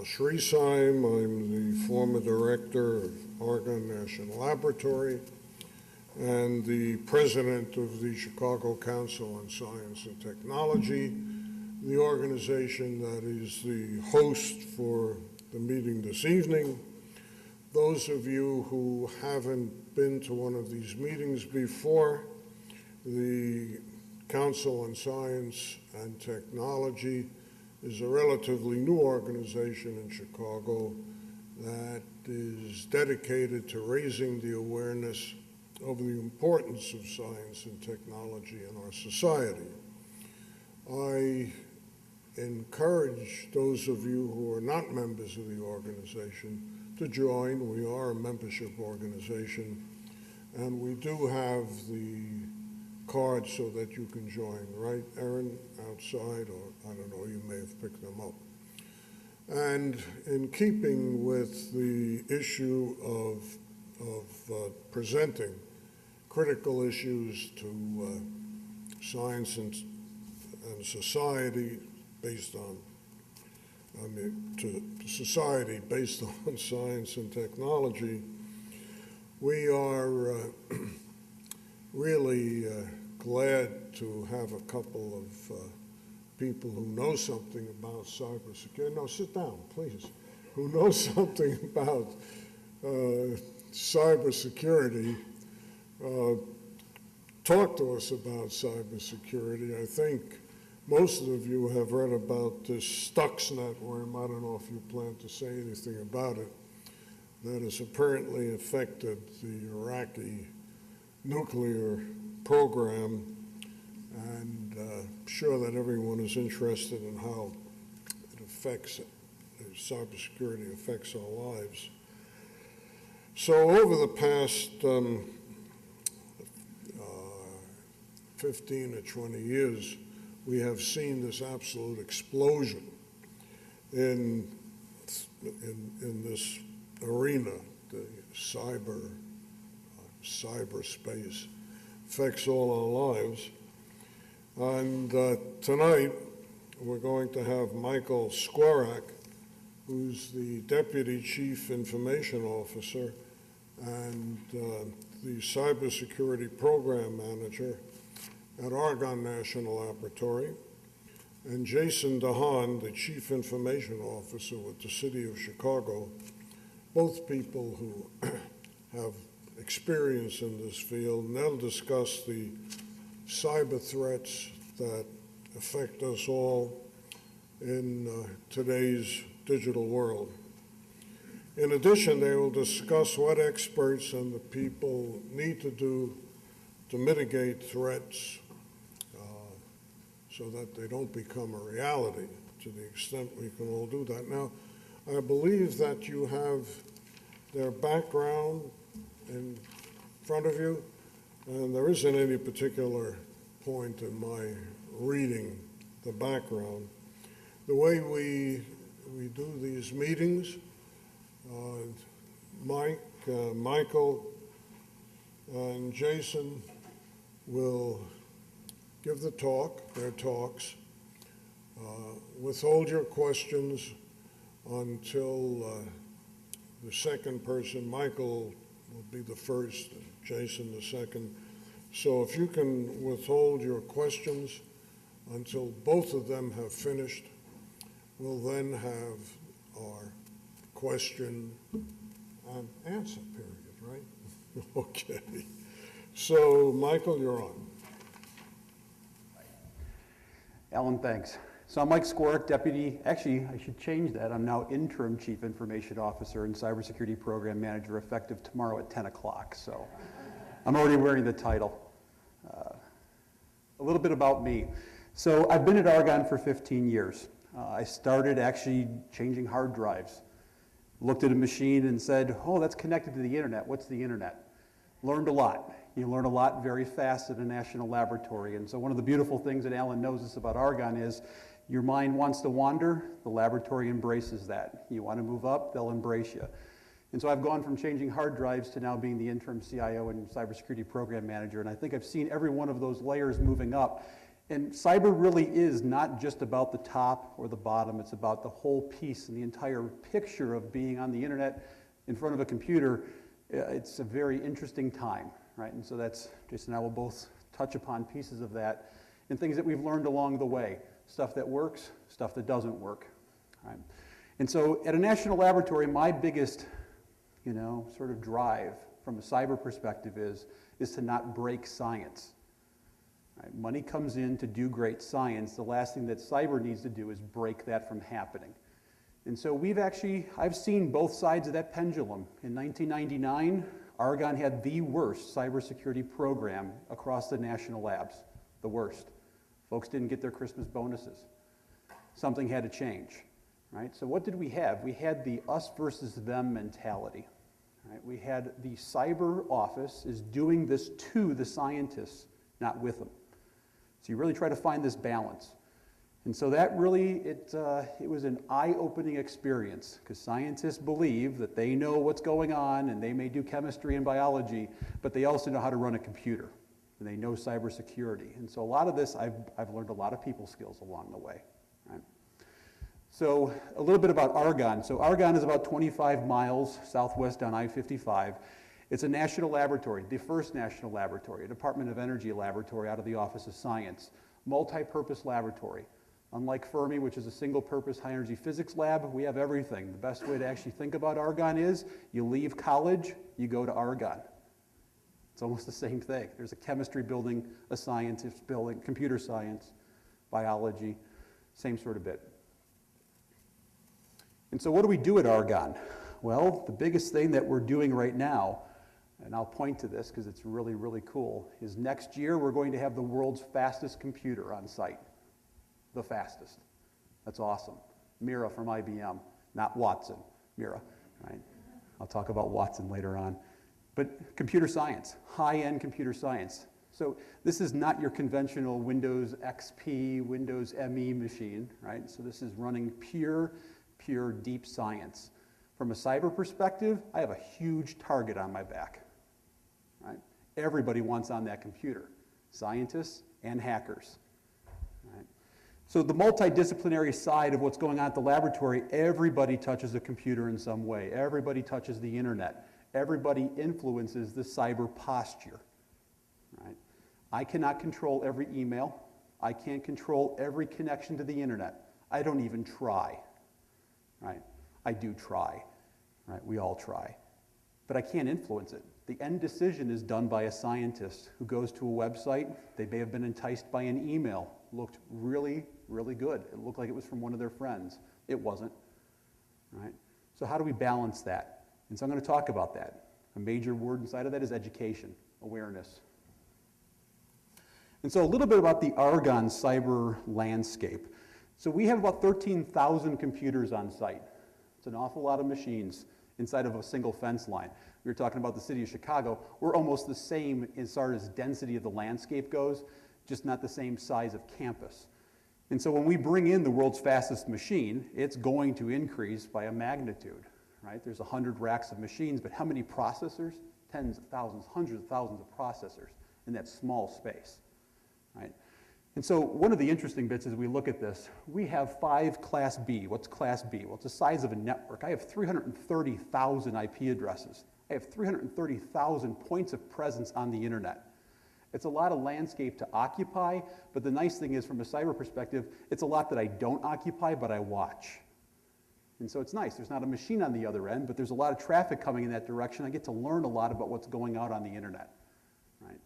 Shrisheim. I'm the former director of Argonne National Laboratory and the president of the Chicago Council on Science and Technology, the organization that is the host for the meeting this evening. Those of you who haven't been to one of these meetings before, the Council on Science and Technology is a relatively new organization in Chicago that is dedicated to raising the awareness of the importance of science and technology in our society. I encourage those of you who are not members of the organization to join. We are a membership organization, and we do have the card so that you can join, right, Erin, outside, or I don't know, you may have picked them up. And in keeping with the issue of presenting critical issues to science and society based on, to society based on science and technology, we are really glad to have a couple of people who know something about cybersecurity. No, sit down, please. Who know something about cybersecurity, talk to us about cybersecurity. I think most of you have read about this Stuxnet worm. I don't know if you plan to say anything about it, that has apparently affected the Iraqi nuclear program, and I'm sure that everyone is interested in how it affects, cybersecurity affects our lives. So over the past 15 or 20 years, we have seen this absolute explosion in this arena, the cyberspace affects all our lives. And tonight, we're going to have Michael Skwarek, who's the Deputy Chief Information Officer and the Cybersecurity Program Manager at Argonne National Laboratory, and Jason DeHaan, the Chief Information Officer with the City of Chicago, both people who have experience in this field, and they'll discuss the cyber threats that affect us all in today's digital world. In addition, they will discuss what experts and the people need to do to mitigate threats so that they don't become a reality, to the extent we can all do that. Now, I believe that you have their background in front of you, and there isn't any particular point in my reading the background. The way we do these meetings, Michael and Jason will give their talks, withhold your questions until the second person. Michael will be the first, and Jason the second. So if you can withhold your questions until both of them have finished, we'll then have our question and answer period, right? Okay. So, Michael, you're on. Alan, thanks. So I'm Mike Skwarek, Deputy, actually, I should change that. I'm now Interim Chief Information Officer and Cybersecurity Program Manager, effective tomorrow at 10 o'clock. So I'm already wearing the title. A little bit about me. So I've been at Argonne for 15 years. I started actually changing hard drives. Looked at a machine and said, oh, that's connected to the internet. What's the internet? Learned a lot. You learn a lot very fast at a national laboratory. And so one of the beautiful things that Alan knows us about Argonne is your mind wants to wander, the laboratory embraces that. You want to move up, they'll embrace you. And so I've gone from changing hard drives to now being the interim CIO and cybersecurity program manager. And I think I've seen every one of those layers moving up. And cyber really is not just about the top or the bottom, it's about the whole piece and the entire picture of being on the internet in front of a computer. It's a very interesting time, right? And so that's, Jason and I will both touch upon pieces of that and things that we've learned along the way, stuff that works, stuff that doesn't work, right? And so at a national laboratory, my biggest, sort of drive from a cyber perspective is to not break science. Right? Money comes in to do great science. The last thing that cyber needs to do is break that from happening. And so I've seen both sides of that pendulum. In 1999, Argonne had the worst cybersecurity program across the national labs, the worst. Folks didn't get their Christmas bonuses. Something had to change, right? So what did we have? We had the us versus them mentality, right? We had the cyber office is doing this to the scientists, not with them. So you really try to find this balance. And so that really, it was an eye-opening experience, because scientists believe that they know what's going on, and they may do chemistry and biology, but they also know how to run a computer, and they know cybersecurity. And so a lot of this, I've learned a lot of people skills along the way. Right? So a little bit about Argonne. So Argonne is about 25 miles southwest down I-55. It's a national laboratory, the first national laboratory, a Department of Energy laboratory out of the Office of Science, multi-purpose laboratory. Unlike Fermi, which is a single-purpose high-energy physics lab, we have everything. The best way to actually think about Argonne is you leave college, you go to Argonne. It's almost the same thing. There's a chemistry building, a scientist building, computer science, biology, same sort of bit. And so what do we do at Argonne? Well, the biggest thing that we're doing right now, and I'll point to this because it's really, really cool, is next year we're going to have the world's fastest computer on site. The fastest. That's awesome. Mira from IBM, not Watson, Mira, right? I'll talk about Watson later on. But computer science, high-end computer science. So this is not your conventional Windows XP, Windows ME machine, right? So this is running pure deep science. From a cyber perspective, I have a huge target on my back, right? Everybody wants on that computer, scientists and hackers, right? So the multidisciplinary side of what's going on at the laboratory, everybody touches a computer in some way. Everybody touches the internet. Everybody influences the cyber posture, right? I cannot control every email. I can't control every connection to the internet. I don't even try, right? I do try, right? We all try. But I can't influence it. The end decision is done by a scientist who goes to a website. They may have been enticed by an email. Looked really, really good. It looked like it was from one of their friends. It wasn't, right? So how do we balance that? And so I'm going to talk about that. A major word inside of that is education, awareness. And so a little bit about the Argonne cyber landscape. So we have about 13,000 computers on site. It's an awful lot of machines inside of a single fence line. We were talking about the city of Chicago. We're almost the same as far as density of the landscape goes, just not the same size of campus. And so when we bring in the world's fastest machine, it's going to increase by a magnitude, right? There's 100 racks of machines, but how many processors? Tens of thousands, hundreds of thousands of processors in that small space, right? And so one of the interesting bits as we look at this, we have 5 Class B. What's Class B? Well, it's the size of a network. I have 330,000 IP addresses. I have 330,000 points of presence on the internet. It's a lot of landscape to occupy, but the nice thing is from a cyber perspective, it's a lot that I don't occupy, but I watch. And so it's nice. There's not a machine on the other end, but there's a lot of traffic coming in that direction. I get to learn a lot about what's going out on the internet, right?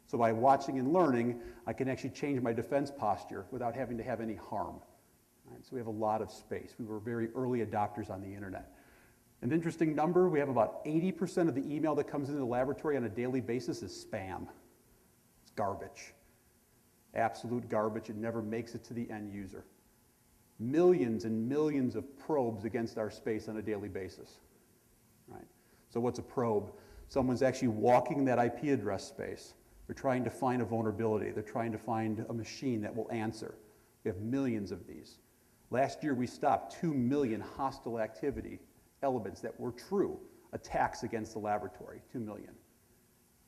So by watching and learning, I can actually change my defense posture without having to have any harm, right? So we have a lot of space. We were very early adopters on the internet. An interesting number, we have about 80% of the email that comes into the laboratory on a daily basis is spam. It's garbage, absolute garbage. It never makes it to the end user. Millions and millions of probes against our space on a daily basis, right? So what's a probe? Someone's actually walking that IP address space. They're trying to find a vulnerability. They're trying to find a machine that will answer. We have millions of these. Last year, we stopped 2 million hostile activity elements that were true attacks against the laboratory, 2 million,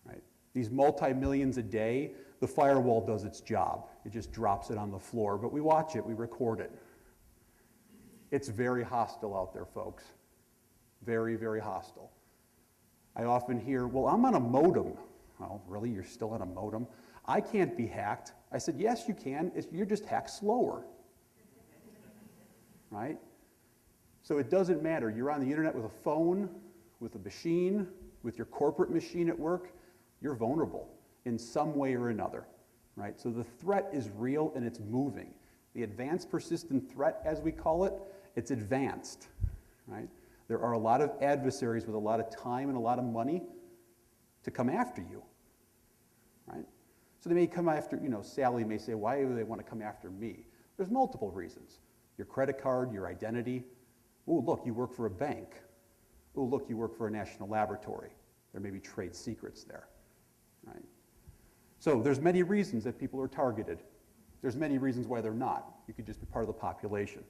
right? These multi-millions a day, the firewall does its job. It just drops it on the floor, but we watch it, we record it. It's very hostile out there, folks. Very, very hostile. I often hear, well, I'm on a modem. Well, really, you're still on a modem? I can't be hacked. I said, yes, you can. You're just hacked slower. Right? So it doesn't matter. You're on the internet with a phone, with a machine, with your corporate machine at work, you're vulnerable in some way or another. Right? So the threat is real and it's moving. The advanced persistent threat, as we call it, it's advanced. Right? There are a lot of adversaries with a lot of time and a lot of money to come after you. Right? So they may come after, Sally may say, why do they want to come after me? There's multiple reasons. Your credit card, your identity. Oh, look, you work for a bank. Oh, look, you work for a national laboratory. There may be trade secrets there. Right? So there's many reasons that people are targeted. There's many reasons why they're not. You could just be part of the population.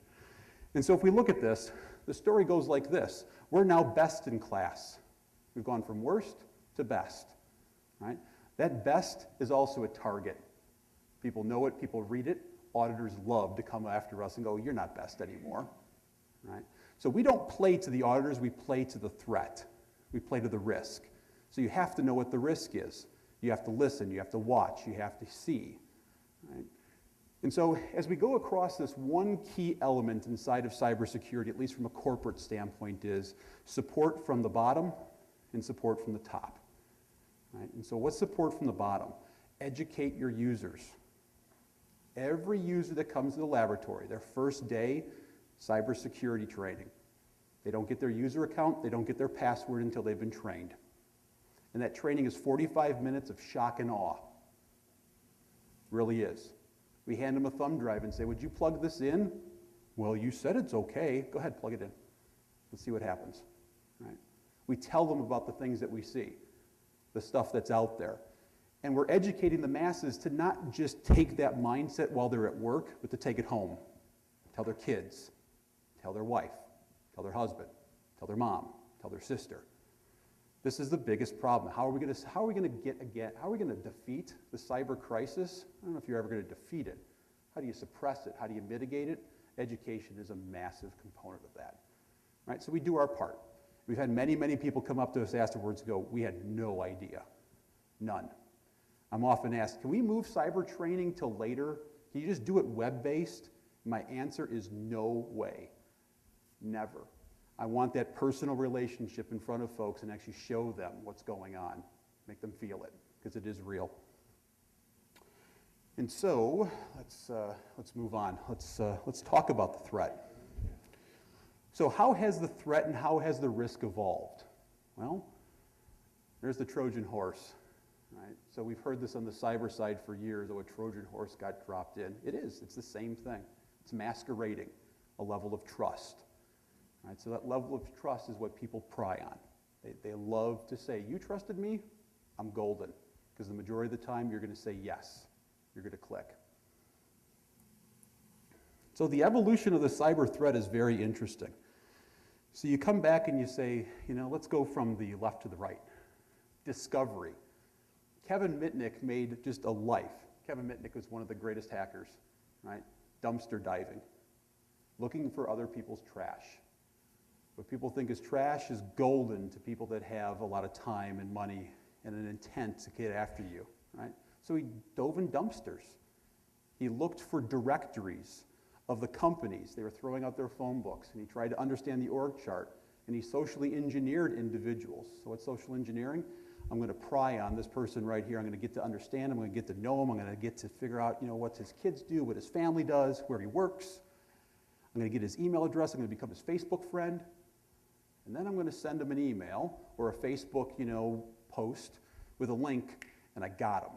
And so if we look at this, the story goes like this. We're now best in class. We've gone from worst to best. Right? That best is also a target. People know it, people read it. Auditors love to come after us and go, you're not best anymore. Right? So we don't play to the auditors, we play to the threat. We play to the risk. So you have to know what the risk is. You have to listen, you have to watch, you have to see. Right? And so as we go across this, one key element inside of cybersecurity, at least from a corporate standpoint, is support from the bottom and support from the top. Right? And so what's support from the bottom? Educate your users. Every user that comes to the laboratory, their first day, cybersecurity training. They don't get their user account, they don't get their password until they've been trained. And that training is 45 minutes of shock and awe. Really is. We hand them a thumb drive and say, would you plug this in? Well, you said it's okay. Go ahead, plug it in. Let's see what happens. Right? We tell them about the things that we see, the stuff that's out there. And we're educating the masses to not just take that mindset while they're at work, but to take it home. Tell their kids, tell their wife, tell their husband, tell their mom, tell their sister. This is the biggest problem. How are we going to defeat the cyber crisis? I don't know if you're ever going to defeat it. How do you suppress it? How do you mitigate it? Education is a massive component of that. Right? So we do our part. We've had many, many people come up to us afterwards and go, we had no idea. None. I'm often asked, can we move cyber training till later? Can you just do it web-based? My answer is no way. Never. I want that personal relationship in front of folks and actually show them what's going on. Make them feel it, because it is real. And so, let's move on. Let's talk about the threat. So how has the threat and how has the risk evolved? Well, there's the Trojan horse. Right? So we've heard this on the cyber side for years, oh, a Trojan horse got dropped in. It is. It's the same thing. It's masquerading a level of trust. Right? So that level of trust is what people pry on. They love to say, you trusted me? I'm golden. Because the majority of the time, you're going to say yes. You're going to click. So the evolution of the cyber threat is very interesting. So you come back and you say, let's go from the left to the right. Discovery. Kevin Mitnick made just a life. Kevin Mitnick was one of the greatest hackers, right? Dumpster diving, looking for other people's trash. What people think is trash is golden to people that have a lot of time and money and an intent to get after you, right? So he dove in dumpsters. He looked for directories of the companies. They were throwing out their phone books, and he tried to understand the org chart, and he socially engineered individuals. So what's social engineering? I'm going to pry on this person right here. I'm going to get to understand him. I'm going to get to know him. I'm going to get to figure out, what his kids do, what his family does, where he works. I'm going to get his email address. I'm going to become his Facebook friend. And then I'm going to send him an email or a Facebook, post with a link, and I got him.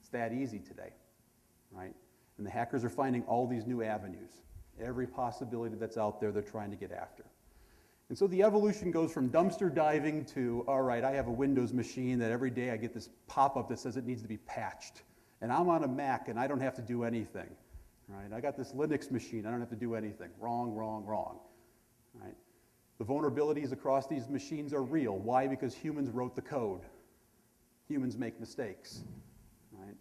It's that easy today, right? And the hackers are finding all these new avenues. Every possibility that's out there, they're trying to get after. And so the evolution goes from dumpster diving to, all right, I have a Windows machine that every day I get this pop-up that says it needs to be patched. And I'm on a Mac and I don't have to do anything, right? I got this Linux machine, I don't have to do anything. Wrong, wrong, wrong, right? The vulnerabilities across these machines are real. Why? Because humans wrote the code. Humans make mistakes, right?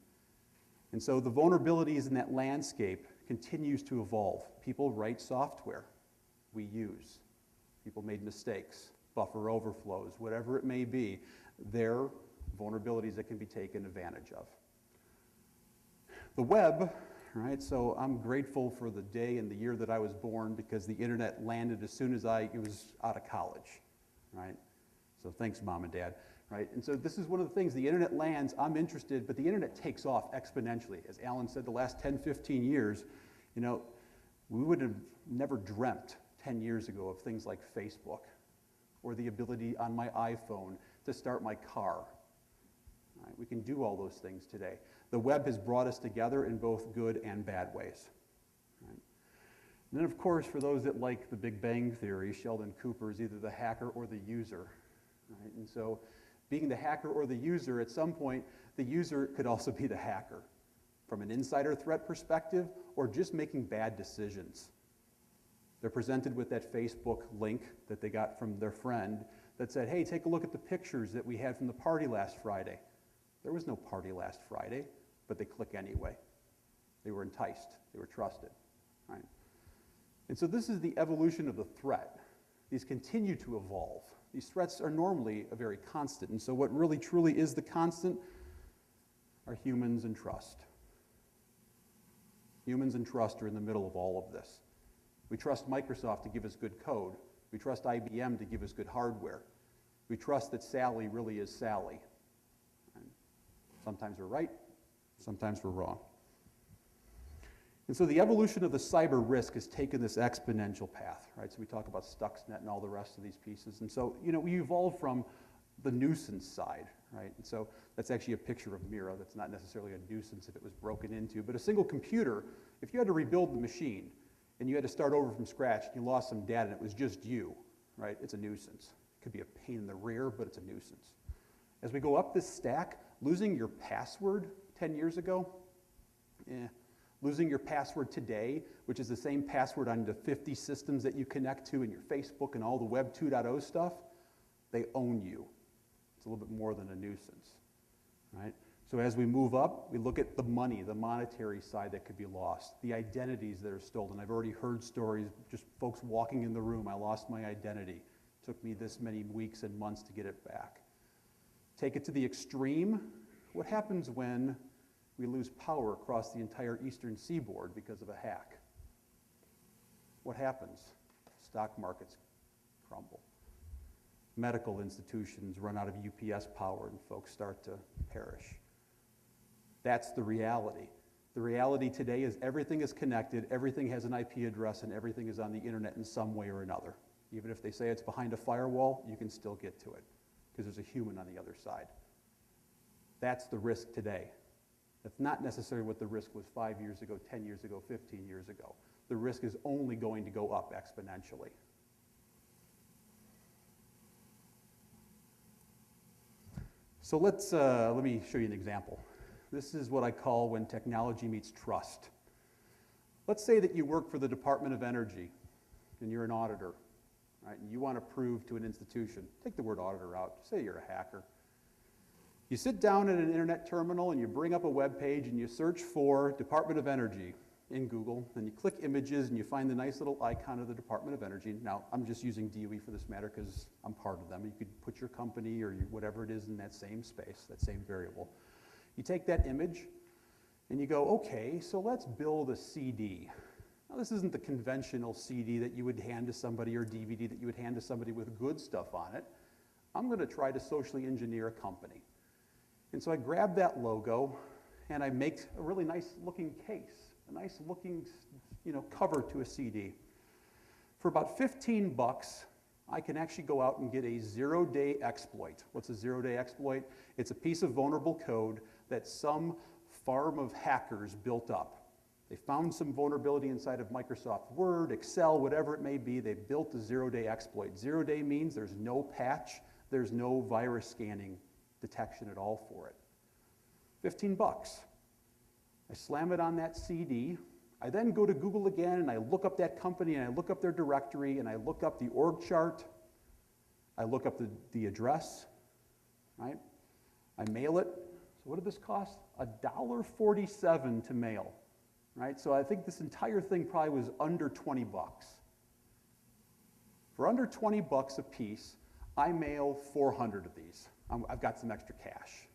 And so the vulnerabilities in that landscape continues to evolve. People write software we use. People made mistakes, buffer overflows, whatever it may be. They're vulnerabilities that can be taken advantage of. The web, right? So I'm grateful for the day and the year that I was born because the internet landed as soon as I was out of college, right? So thanks, Mom and Dad, right? And so this is one of the things, the internet lands, I'm interested, but the internet takes off exponentially. As Alan said, the last 10, 15 years, you know, we would have never dreamt 10 years ago of things like Facebook or the ability on my iPhone to start my car. Right? We can do all those things today. The web has brought us together in both good and bad ways. Right? And then, of course, for those that like the Big Bang Theory, Sheldon Cooper is either the hacker or the user. Right? And so being the hacker or the user, at some point, the user could also be the hacker from an insider threat perspective or just making bad decisions. They're presented with that Facebook link that they got from their friend that said, hey, take a look at the pictures that we had from the party last Friday. There was no party last Friday, but they click anyway. They were enticed. They were trusted. Right? And so this is the evolution of the threat. These continue to evolve. These threats are normally a very constant. And so what really truly is the constant are humans and trust. Humans and trust are in the middle of all of this. We trust Microsoft to give us good code. We trust IBM to give us good hardware. We trust that Sally really is Sally. And sometimes we're right, sometimes we're wrong. And so the evolution of the cyber risk has taken this exponential path, right? So we talk about Stuxnet and all the rest of these pieces. And so, you know, we evolved from the nuisance side, right? And so that's actually a picture of Mira. That's not necessarily a nuisance if it was broken into, but a single computer, if you had to rebuild the machine and you had to start over from scratch and you lost some data and it was just you, right? It's a nuisance. It could be a pain in the rear, but it's a nuisance. As we go up this stack, losing your password 10 years ago, losing your password today, which is the same password on the 50 systems that you connect to in your Facebook and all the Web 2.0 stuff, they own you. It's a little bit more than a nuisance, right? So as we move up, we look at the money, the monetary side that could be lost, the identities that are stolen. I've already heard stories, just folks walking in the room, I lost my identity. It took me this many weeks and months to get it back. Take it to the extreme, what happens when we lose power across the entire eastern seaboard because of a hack? What happens? Stock markets crumble. Medical institutions run out of UPS power and folks start to perish. That's the reality. The reality today is everything is connected, everything has an IP address, and everything is on the internet in some way or another. Even if they say it's behind a firewall, you can still get to it because there's a human on the other side. That's the risk today. That's not necessarily what the risk was 5 years ago, 10 years ago, 15 years ago. The risk is only going to go up exponentially. So let me show you an example. This is what I call when technology meets trust. Let's say that you work for the Department of Energy and you're an auditor, right? And you want to prove to an institution, take the word auditor out, say you're a hacker. You sit down at an internet terminal and you bring up a web page and you search for Department of Energy in Google, and you click images and you find the nice little icon of the Department of Energy. Now, I'm just using DOE for this matter because I'm part of them. You could put your company or whatever it is in that same space, that same variable. You take that image and you go, okay, so let's build a CD. Now, this isn't the conventional CD that you would hand to somebody or DVD that you would hand to somebody with good stuff on it. I'm going to try to socially engineer a company. And so I grab that logo and I make a really nice looking case, a nice looking, cover to a CD. For about 15 bucks, I can actually go out and get a zero-day exploit. What's a zero-day exploit? It's a piece of vulnerable code that some farm of hackers built up. They found some vulnerability inside of Microsoft Word, Excel, whatever it may be. They built a zero-day exploit. Zero-day means there's no patch, there's no virus scanning detection at all for it. 15 bucks. I slam it on that CD. I then go to Google again and I look up that company and I look up their directory and I look up the org chart. I look up the address, right? I mail it. So what did this cost? $1.47 to mail, right? So I think this entire thing probably was under 20 bucks. For under 20 bucks a piece, I mail 400 of these. I've got some extra cash.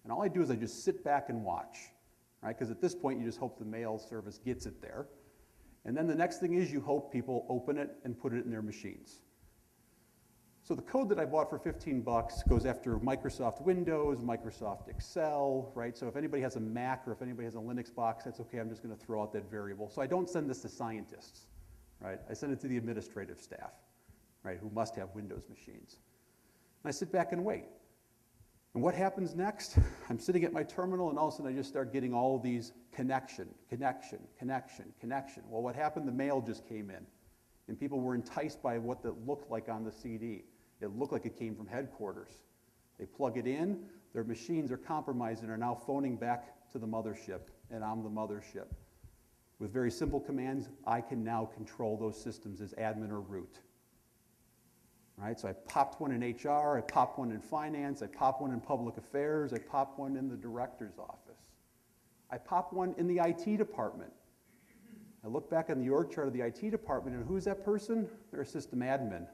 And all I do is I just sit back and watch, right? Because at this point, you just hope the mail service gets it there. And then the next thing is you hope people open it and put it in their machines. So the code that I bought for 15 bucks goes after Microsoft Windows, Microsoft Excel, right? So if anybody has a Mac or if anybody has a Linux box, that's okay, I'm just gonna throw out that variable. So I don't send this to scientists, right? I send it to the administrative staff, right, who must have Windows machines. And I sit back and wait. And what happens next? I'm sitting at my terminal and all of a sudden I just start getting all of these connection. Well, what happened? The mail just came in. And people were enticed by what that looked like on the CD. It looked like it came from headquarters. They plug it in, their machines are compromised and are now phoning back to the mothership, and I'm the mothership. With very simple commands, I can now control those systems as admin or root. Right? So I popped one in HR, I popped one in finance, I popped one in public affairs, I popped one in the director's office. I popped one in the IT department. I look back on the org chart of the IT department, and who's that person? They're a system admin.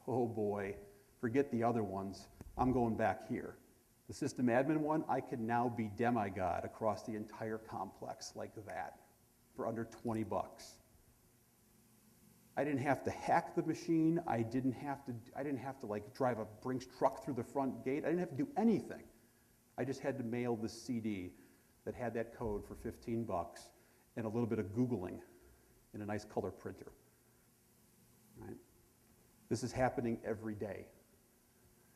Oh boy, forget the other ones. I'm going back here. The system admin one, I can now be demigod across the entire complex like that for under 20 bucks. I didn't have to hack the machine. I didn't have to like drive a Brinks truck through the front gate. I didn't have to do anything. I just had to mail the CD that had that code for 15 bucks and a little bit of Googling in a nice color printer. Right? This is happening every day.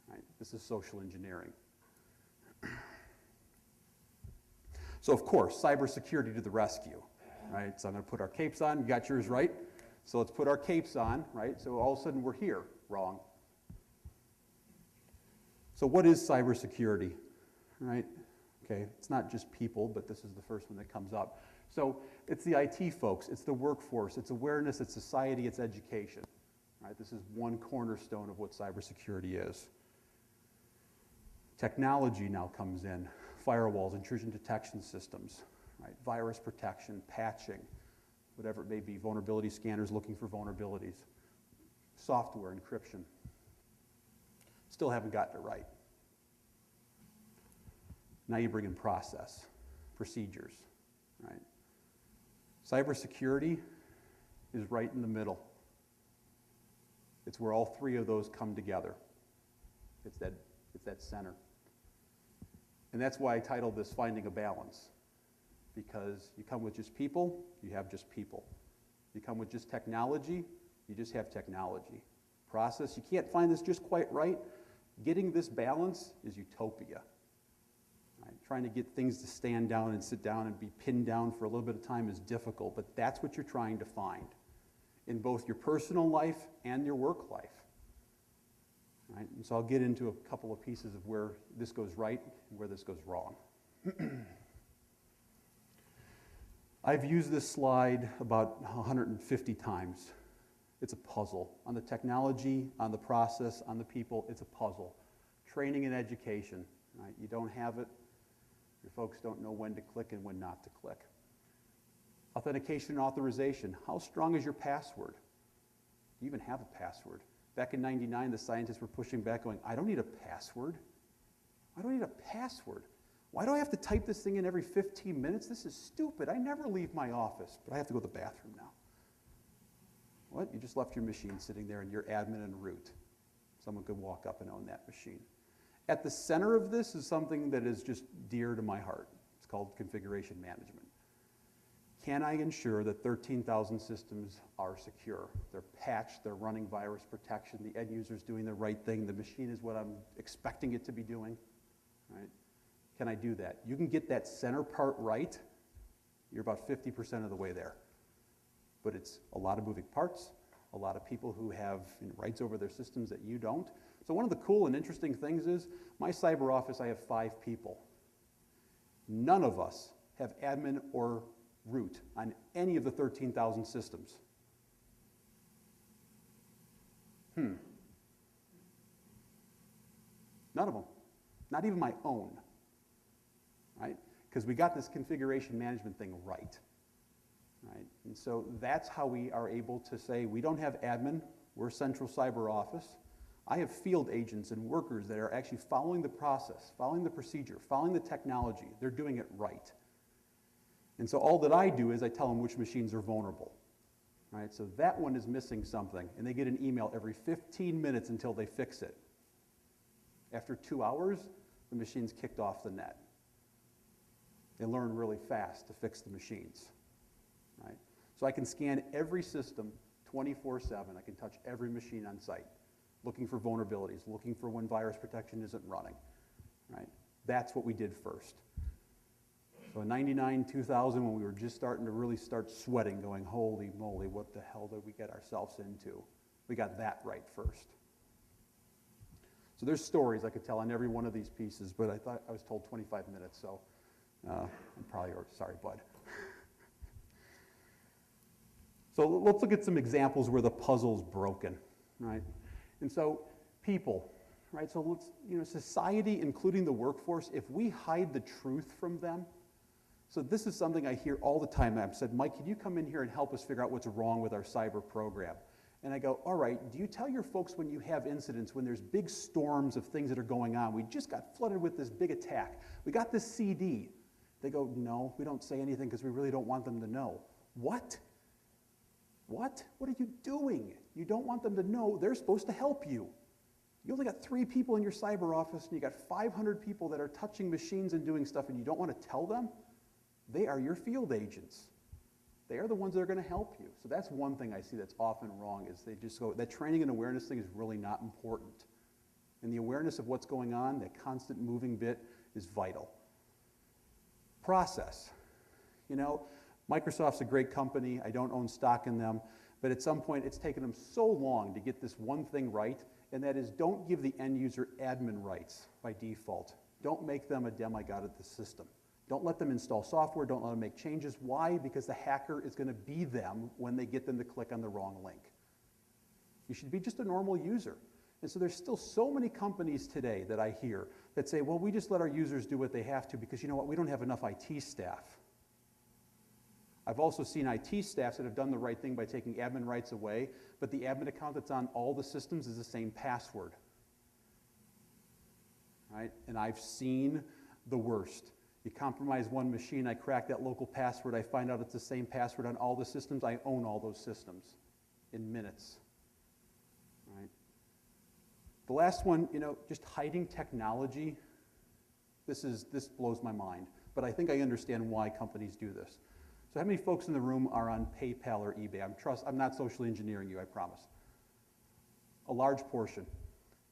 Right? This is social engineering. So of course, cybersecurity to the rescue. Right? So I'm going to put our capes on. You got yours right? So let's put our capes on, right? So all of a sudden we're here. Wrong. So what is cybersecurity? Right? Okay, it's not just people, but this is the first one that comes up. So it's the IT folks, it's the workforce, it's awareness, it's society, it's education. Right? This is one cornerstone of what cybersecurity is. Technology now comes in. Firewalls, intrusion detection systems, right? Virus protection, patching, whatever it may be, vulnerability scanners looking for vulnerabilities, software, encryption. Still haven't gotten it right. Now you bring in process, procedures, right? Cybersecurity is right in the middle. It's where all three of those come together. It's that center. And that's why I titled this Finding a Balance. Because you come with just people, you have just people. You come with just technology, you just have technology. Process, you can't find this just quite right. Getting this balance is utopia. Right? Trying to get things to stand down and sit down and be pinned down for a little bit of time is difficult, but that's what you're trying to find in both your personal life and your work life. Right? And so I'll get into a couple of pieces of where this goes right and where this goes wrong. I've used this slide about 150 times. It's a puzzle. On the technology, on the process, on the people, it's a puzzle. Training and education, right? You don't have it. Your folks don't know when to click and when not to click. Authentication and authorization. How strong is your password? Do you even have a password? Back in '99, the scientists were pushing back going, I don't need a password. I don't need a password. Why do I have to type this thing in every 15 minutes? This is stupid. I never leave my office, but I have to go to the bathroom now. What? You just left your machine sitting there and you're admin and root. Someone could walk up and own that machine. At the center of this is something that is just dear to my heart. It's called configuration management. Can I ensure that 13,000 systems are secure? They're patched, they're running virus protection, the end user's doing the right thing, the machine is what I'm expecting it to be doing, right? Can I do that? You can get that center part right, you're about 50% of the way there. But it's a lot of moving parts, a lot of people who have rights over their systems that you don't. So one of the cool and interesting things is, my cyber office, I have 5 people. None of us have admin or root on any of the 13,000 systems. None of them. not even my own, right? Because we got this configuration management thing right, right? And so that's how we are able to say we don't have admin, we're central cyber office. I have field agents and workers that are actually following the process, following the procedure, following the technology. They're doing it right. And so all that I do is I tell them which machines are vulnerable. Right? So that one is missing something, and they get an email every 15 minutes until they fix it. After 2 hours, the machine's kicked off the net. They learn really fast to fix the machines. Right? So I can scan every system 24/7. I can touch every machine on site, looking for vulnerabilities, looking for when virus protection isn't running. Right? That's what we did first. So in 99, 2000, when we were just starting to really start sweating, going, holy moly, what the hell did we get ourselves into? We got that right first. So there's stories I could tell on every one of these pieces, but I thought I was told 25 minutes, so I'm probably, sorry, bud. So let's look at some examples where the puzzle's broken, right? And so people, right? So let's, society, including the workforce, if we hide the truth from them, so this is something I hear all the time. I've said, Mike, can you come in here and help us figure out what's wrong with our cyber program? And I go, all right, do you tell your folks when you have incidents, when there's big storms of things that are going on? We just got flooded with this big attack. We got this CD. They go, no, we don't say anything because we really don't want them to know. What? What? What are you doing? You don't want them to know. They're supposed to help you. You only got 3 people in your cyber office, and you got 500 people that are touching machines and doing stuff, and you don't want to tell them? They are your field agents. They are the ones that are going to help you. So that's one thing I see that's often wrong, is they just go, that training and awareness thing is really not important. And the awareness of what's going on, that constant moving bit, is vital. Process. Microsoft's a great company. I don't own stock in them. But at some point, it's taken them so long to get this one thing right, and that is, don't give the end user admin rights by default. Don't make them a demigod of the system. Don't let them install software. Don't let them make changes. Why? Because the hacker is going to be them when they get them to click on the wrong link. You should be just a normal user. And so there's still so many companies today that I hear that say, well, we just let our users do what they have to because, you know what, we don't have enough IT staff. I've also seen IT staffs that have done the right thing by taking admin rights away, but the admin account that's on all the systems is the same password. Right? And I've seen the worst. You compromise one machine, I crack that local password, I find out it's the same password on all the systems, I own all those systems in minutes. Right? The last one, just hiding technology, this blows my mind, but I think I understand why companies do this. So how many folks in the room are on PayPal or eBay? I'm not socially engineering you, I promise. A large portion.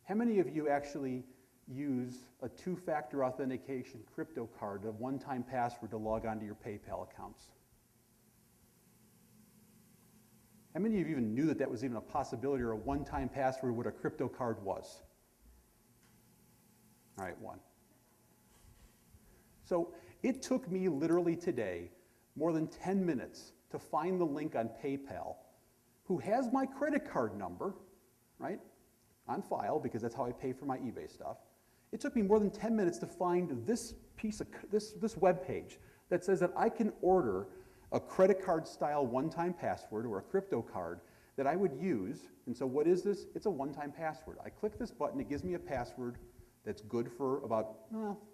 How many of you actually use a 2-factor authentication crypto card, a one-time password to log onto your PayPal accounts? How many of you even knew that that was even a possibility, or a one-time password, what a crypto card was? All right, 1. So it took me literally today more than 10 minutes to find the link on PayPal, who has my credit card number, right, on file, because that's how I pay for my eBay stuff. It took me more than 10 minutes to find this piece of this web page that says that I can order a credit card style one-time password, or a crypto card, that I would use. And so what is this? It's a one-time password. I click this button, it gives me a password that's good for about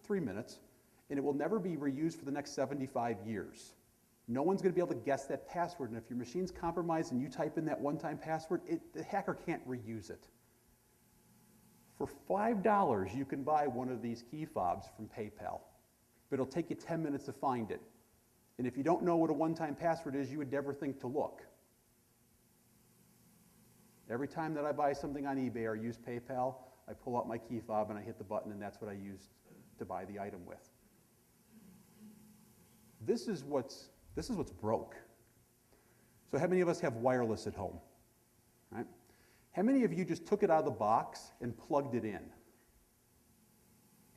3 minutes, and it will never be reused for the next 75 years. No one's going to be able to guess that password, and if your machine's compromised and you type in that one-time password, the hacker can't reuse it. For $5, you can buy one of these key fobs from PayPal, but it'll take you 10 minutes to find it. And if you don't know what a one-time password is, you would never think to look. Every time that I buy something on eBay or use PayPal, I pull out my key fob and I hit the button, and that's what I use to buy the item with. This is what's broke. So how many of us have wireless at home? Right? How many of you just took it out of the box and plugged it in?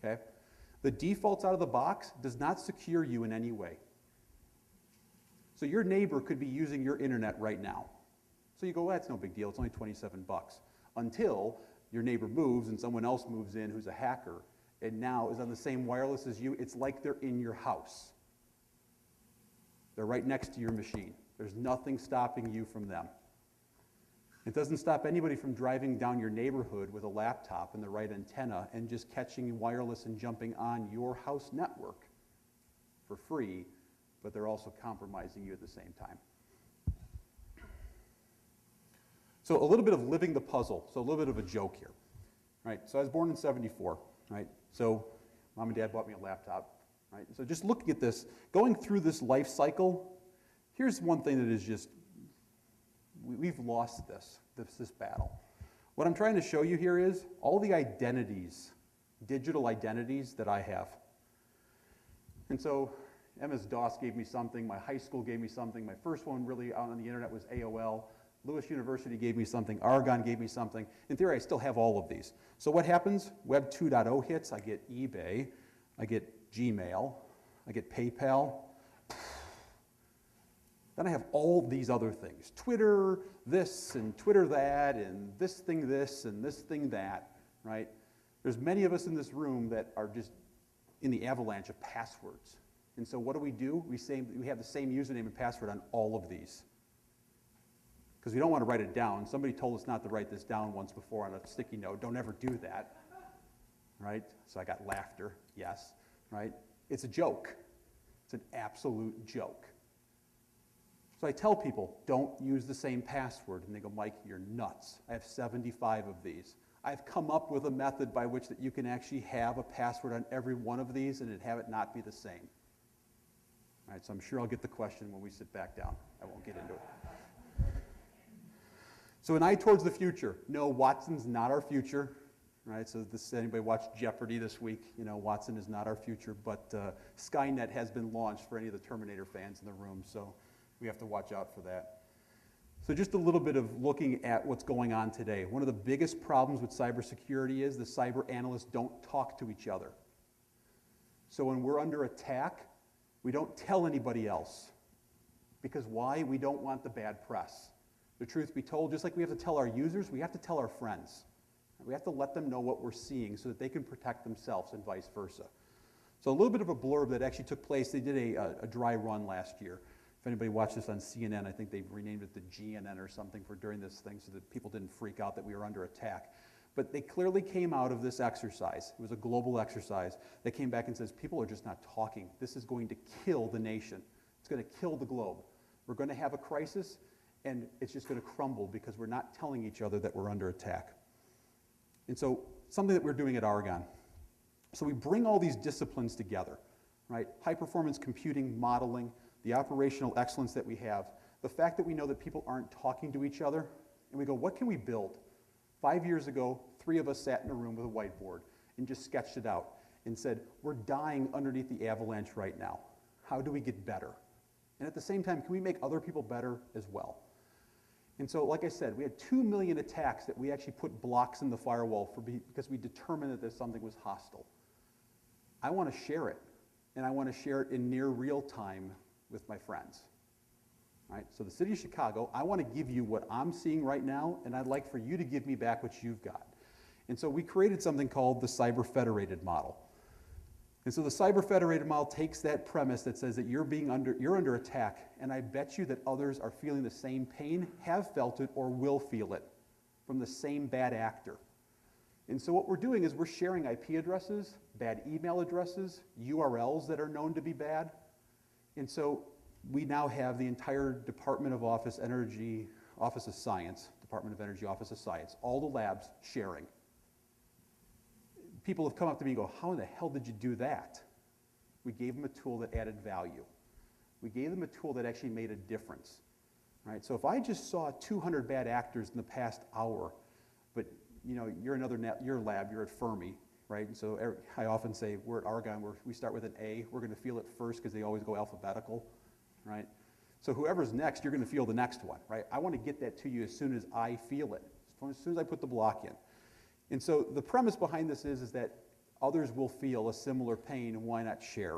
Okay? The defaults out of the box does not secure you in any way. So your neighbor could be using your internet right now. So you go, well, that's no big deal, it's only 27 bucks. Until your neighbor moves and someone else moves in who's a hacker, and now is on the same wireless as you, it's like they're in your house. They're right next to your machine. There's nothing stopping you from them. It doesn't stop anybody from driving down your neighborhood with a laptop and the right antenna and just catching wireless and jumping on your house network for free, but they're also compromising you at the same time. So a little bit of living the puzzle, so a little bit of a joke here, right? So I was born in '74, right? So mom and dad bought me a laptop, right? So just looking at this, going through this life cycle, here's one thing that is just, we've lost this battle. What I'm trying to show you here is all the identities, digital identities that I have. And so MS-DOS gave me something, my high school gave me something, my first one really out on the internet was AOL, Lewis University gave me something, Argonne gave me something. In theory, I still have all of these. So what happens? Web 2.0 hits, I get eBay, I get Gmail, I get PayPal. Then I have all these other things. Twitter this and Twitter that and this thing this and this thing that, right? There's many of us in this room that are just in the avalanche of passwords. And so what do? We have the same username and password on all of these. Because we don't want to write it down. Somebody told us not to write this down once before on a sticky note. Don't ever do that, right? So I got laughter, yes, right? It's a joke. It's an absolute joke. So I tell people, don't use the same password. And they go, Mike, you're nuts. I have 75 of these. I've come up with a method by which that you can actually have a password on every one of these and have it not be the same. All right, so I'm sure I'll get the question when we sit back down. I won't get into it. So an eye towards the future. No, Watson's not our future. Right, so anybody watched Jeopardy this week? You know, Watson is not our future, but Skynet has been launched for any of the Terminator fans in the room, so we have to watch out for that. So just a little bit of looking at what's going on today. One of the biggest problems with cybersecurity is the cyber analysts don't talk to each other. So when we're under attack, we don't tell anybody else. Because why? We don't want the bad press. The truth be told, just like we have to tell our users, we have to tell our friends. We have to let them know what we're seeing so that they can protect themselves and vice versa. So a little bit of a blurb that actually took place. They did a dry run last year. If anybody watched this on CNN, I think they've renamed it the GNN or something for during this thing so that people didn't freak out that we were under attack. But they clearly came out of this exercise. It was a global exercise. They came back and says, people are just not talking. This is going to kill the nation. It's going to kill the globe. We're going to have a crisis, and it's just going to crumble because we're not telling each other that we're under attack. And so something that we're doing at Argonne. So we bring all these disciplines together, right? High-performance computing, modeling, the operational excellence that we have, the fact that we know that people aren't talking to each other, and we go, what can we build? 5 years ago, 3 of us sat in a room with a whiteboard and just sketched it out and said, we're dying underneath the avalanche right now. How do we get better? And at the same time, can we make other people better as well? And so, like I said, we had 2 million attacks that we actually put blocks in the firewall because we determined that something was hostile. I want to share it, and I want to share it in near real time with my friends. Right? So the city of Chicago, I want to give you what I'm seeing right now, and I'd like for you to give me back what you've got. And so we created something called the Cyber-Federated model. And so the Cyber-Federated model takes that premise that says that you're under attack, and I bet you that others are feeling the same pain, have felt it, or will feel it from the same bad actor. And so what we're doing is we're sharing IP addresses, bad email addresses, URLs that are known to be bad. And so we now have the entire Department of Energy Office of Science, all the labs sharing. People have come up to me and go, how in the hell did you do that? We gave them a tool that added value. We gave them a tool that actually made a difference. Right? So if I just saw 200 bad actors in the past hour, but you know, you're your lab, you're at Fermi, right? And so I often say we're at Argonne, we start with an A. We're going to feel it first because they always go alphabetical, right? So whoever's next, you're going to feel the next one, right? I want to get that to you as soon as I feel it, as soon as I put the block in. And so the premise behind this is that others will feel a similar pain, and why not share?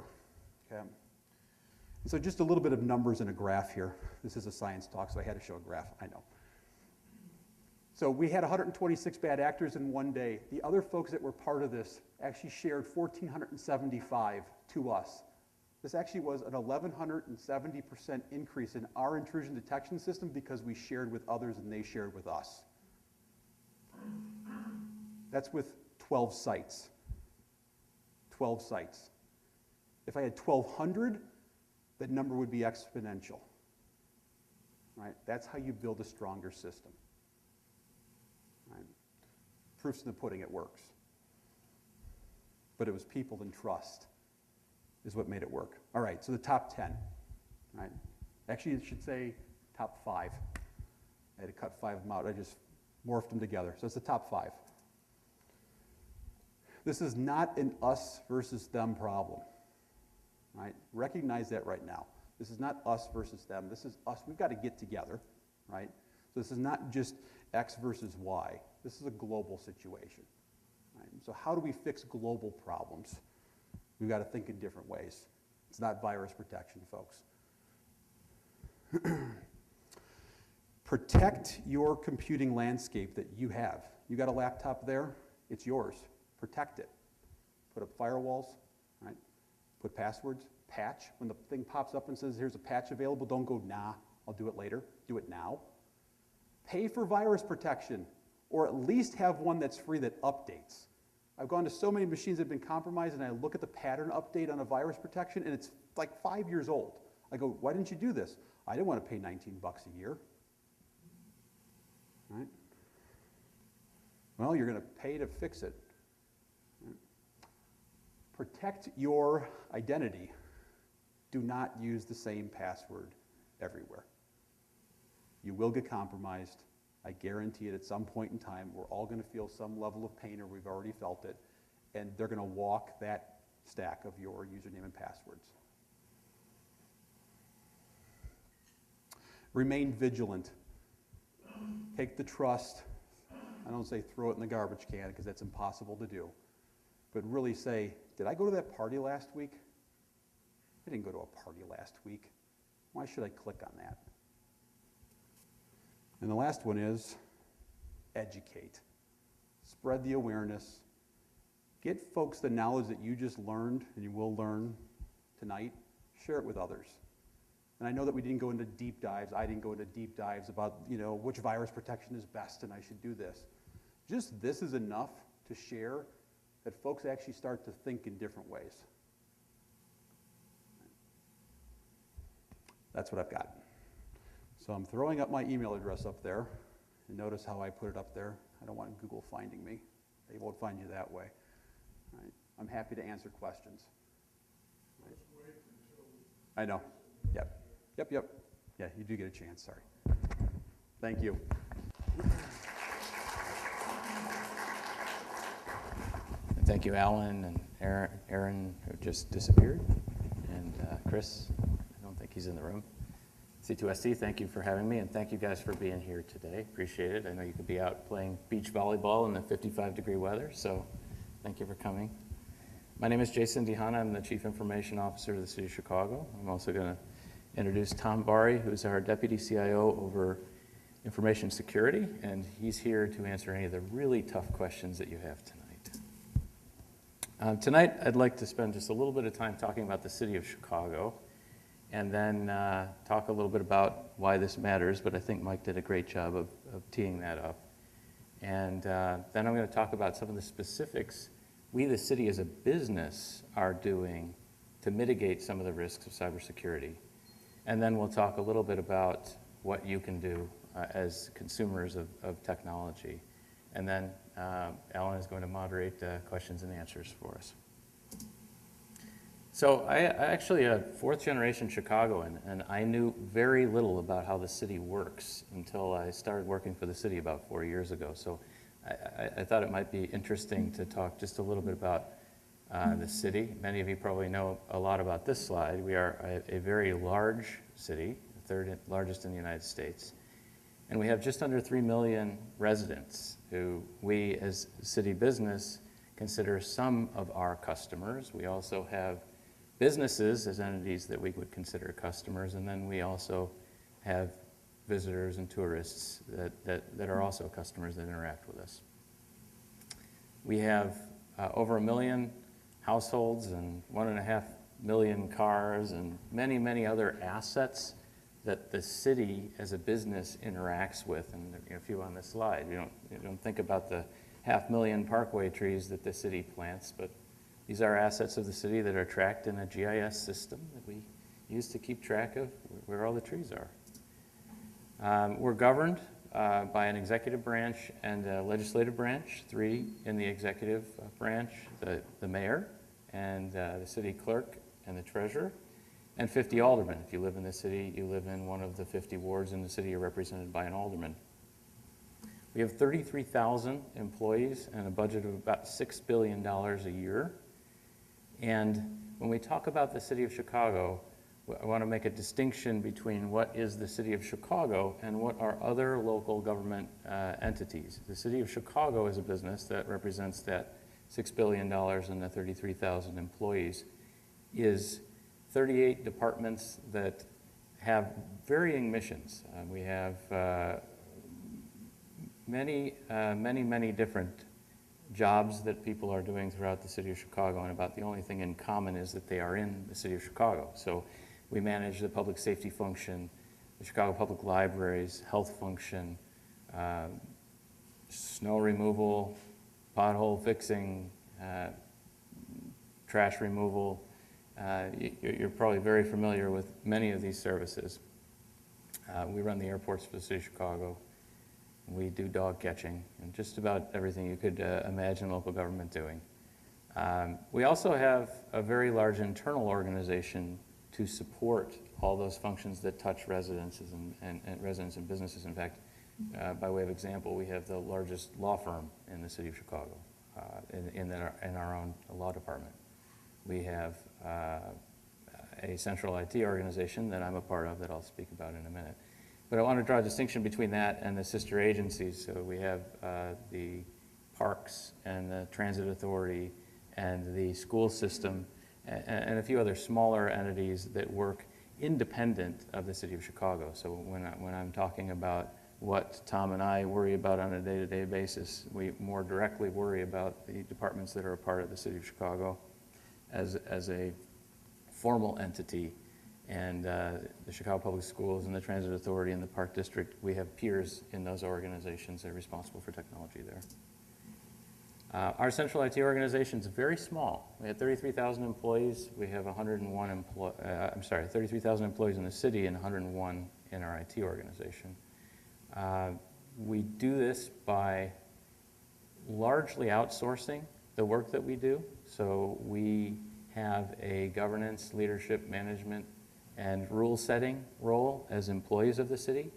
Okay. And so just a little bit of numbers in a graph here. This is a science talk, so I had to show a graph, I know. So we had 126 bad actors in one day. The other folks that were part of this actually shared 1,475 to us. This actually was an 1,170% increase in our intrusion detection system because we shared with others and they shared with us. That's with 12 sites. 12 sites. If I had 1,200, that number would be exponential. Right? That's how you build a stronger system. Right? Proof's in the pudding, it works. But it was people and trust is what made it work. All right, so the top 10, right? Actually, it should say top 5. I had to cut 5 of them out. I just morphed them together. So it's the top 5. This is not an us versus them problem, right? Recognize that right now. This is not us versus them. This is us. We've got to get together, right? So this is not just X versus Y. This is a global situation, right? So how do we fix global problems? We've got to think in different ways. It's not virus protection, folks. Protect your computing landscape that you have. You got a laptop there, it's yours. Protect it. Put up firewalls, right? Put passwords, patch. When the thing pops up and says, here's a patch available, don't go, nah, I'll do it later. Do it now. Pay for virus protection, or at least have one that's free that updates. I've gone to so many machines that have been compromised, and I look at the pattern update on a virus protection, and it's like 5 years old. I go, why didn't you do this? I didn't want to pay $19 a year. Right? Well, you're going to pay to fix it. Right? Protect your identity. Do not use the same password everywhere. You will get compromised. I guarantee it at some point in time, we're all going to feel some level of pain, or we've already felt it, and they're going to walk that stack of your username and passwords. Remain vigilant. Take the trust. I don't say throw it in the garbage can, because that's impossible to do. But really say, did I go to that party last week? I didn't go to a party last week. Why should I click on that? And the last one is educate. Spread the awareness. Get folks the knowledge that you just learned and you will learn tonight. Share it with others. And I know that we didn't go into deep dives. I didn't go into deep dives about, which virus protection is best and I should do this. Just this is enough to share that folks actually start to think in different ways. That's what I've got. So I'm throwing up my email address up there. And notice how I put it up there. I don't want Google finding me. They won't find you that way. Right? I'm happy to answer questions. Right? I know. Yep. Yeah, you do get a chance, sorry. Thank you. Thank you, Alan and Aaron, who just disappeared, and Chris. I don't think he's in the room. C2SC, thank you for having me, and thank you guys for being here today. Appreciate it. I know you could be out playing beach volleyball in the 55-degree weather, so thank you for coming. My name is Jason DeHaan. I'm the Chief Information Officer of the City of Chicago. I'm also going to introduce Tom Bari, who's our Deputy CIO over Information Security, and he's here to answer any of the really tough questions that you have tonight. Tonight, I'd like to spend just a little bit of time talking about the City of Chicago, and then talk a little bit about why this matters, but I think Mike did a great job of teeing that up. And then I'm going to talk about some of the specifics we, the city as a business, are doing to mitigate some of the risks of cybersecurity. And then we'll talk a little bit about what you can do as consumers of technology. And then Alan is going to moderate questions and answers for us. So I actually a fourth-generation Chicagoan, and I knew very little about how the city works until I started working for the city about 4 years ago. So I thought it might be interesting to talk just a little bit about the city. Many of you probably know a lot about this slide. We are a very large city, the third largest in the United States. And we have just under 3 million residents who we as city business consider some of our customers. We also have businesses as entities that we would consider customers, and then we also have visitors and tourists that are also customers that interact with us. We have over 1 million households and 1.5 million cars and many, many other assets that the city as a business interacts with. And there are a few on this slide. You don't think about the 500,000 parkway trees that the city plants, but these are assets of the city that are tracked in a GIS system that we use to keep track of where all the trees are. We're governed by an executive branch and a legislative branch, 3 in the executive branch, the mayor and the city clerk and the treasurer, and 50 aldermen. If you live in the city, you live in one of the 50 wards in the city, you're represented by an alderman. We have 33,000 employees and a budget of about $6 billion a year. And when we talk about the city of Chicago, I want to make a distinction between what is the city of Chicago and what are other local government entities. The city of Chicago is a business that represents that $6 billion and the 33,000 employees, is 38 departments that have varying missions. We have many different jobs that people are doing throughout the city of Chicago, and about the only thing in common is that they are in the city of Chicago. So we manage the public safety function, the Chicago Public Libraries, health function, snow removal, pothole fixing, trash removal. You're probably very familiar with many of these services. We run the airports for the city of Chicago. We do dog catching and just about everything you could imagine local government doing. We also have a very large internal organization to support all those functions that touch residences and residents and businesses. In fact, by way of example, we have the largest law firm in the city of Chicago in our own law department. We have a central IT organization that I'm a part of that I'll speak about in a minute. But I want to draw a distinction between that and the sister agencies. So we have the parks and the transit authority and the school system and a few other smaller entities that work independent of the city of Chicago. So when I'm talking about what Tom and I worry about on a day-to-day basis, we more directly worry about the departments that are a part of the city of Chicago as a formal entity. And the Chicago Public Schools and the Transit Authority and the Park District, we have peers in those organizations that are responsible for technology there. Our central IT organization is very small. We have 33,000 employees. We have 33,000 employees in the city and 101 in our IT organization. We do this by largely outsourcing the work that we do. So we have a governance, leadership, management, and rule-setting role as employees of the city.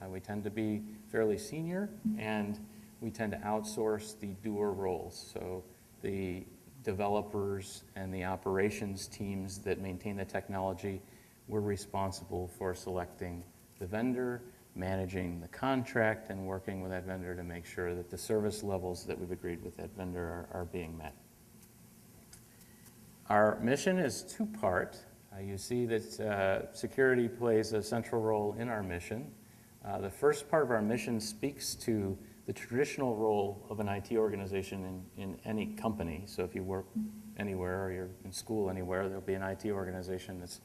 We tend to be fairly senior, and we tend to outsource the doer roles. So the developers and the operations teams that maintain the technology, we're responsible for selecting the vendor, managing the contract, and working with that vendor to make sure that the service levels that we've agreed with that vendor are being met. Our mission is two-part. You see that security plays a central role in our mission. The first part of our mission speaks to the traditional role of an IT organization in any company. So if you work anywhere or you're in school anywhere, there'll be an IT organization that's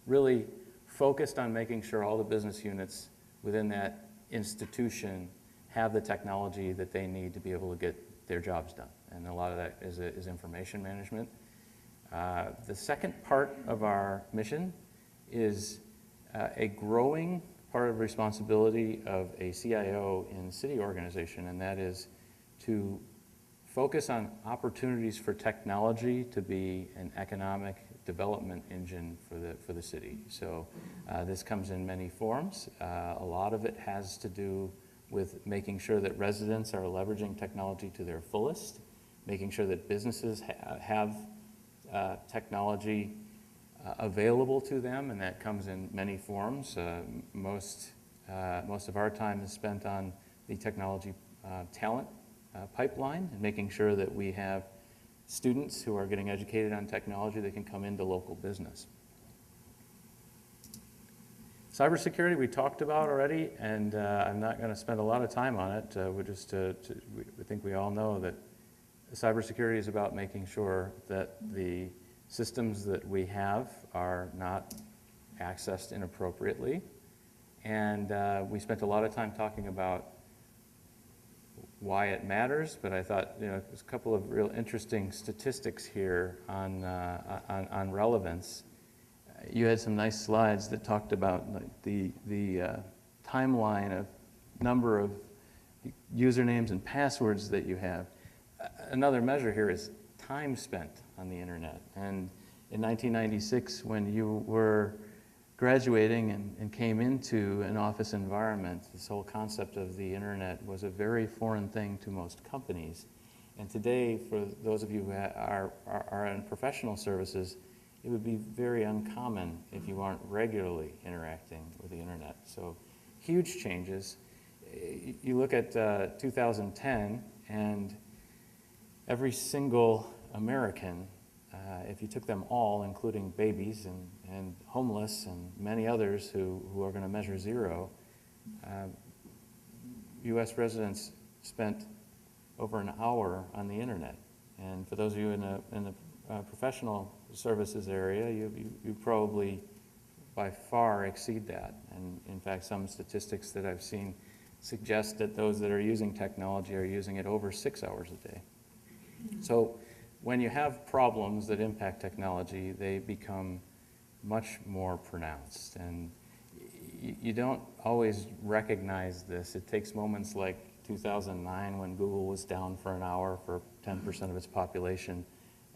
really focused on making sure all the business units within that institution have the technology that they need to be able to get their jobs done. And a lot of that is information management. The second part of our mission is a growing part of responsibility of a CIO in the city organization, and that is to focus on opportunities for technology to be an economic development engine for the city. So this comes in many forms. A lot of it has to do with making sure that residents are leveraging technology to their fullest, making sure that businesses have technology available to them, and that comes in many forms. Most of our time is spent on the technology talent pipeline and making sure that we have students who are getting educated on technology that can come into local business. Cybersecurity we talked about already, and I'm not going to spend a lot of time on it. I think we all know that cybersecurity is about making sure that the systems that we have are not accessed inappropriately. And we spent a lot of time talking about why it matters, but I thought, there's a couple of real interesting statistics here on relevance. You had some nice slides that talked about the timeline of number of usernames and passwords that you have. Another measure here is time spent on the internet. And in 1996, when you were graduating and came into an office environment, this whole concept of the internet was a very foreign thing to most companies. And today, for those of you who are in professional services, it would be very uncommon if you aren't regularly interacting with the internet. So huge changes. You look at 2010, and every single American, if you took them all, including babies and homeless and many others who are going to measure zero, U.S. residents spent over an hour on the internet. And for those of you in the professional services area, you probably by far exceed that. And in fact, some statistics that I've seen suggest that those that are using technology are using it over 6 hours a day. So when you have problems that impact technology, they become much more pronounced. And you don't always recognize this. It takes moments like 2009 when Google was down for an hour for 10% of its population,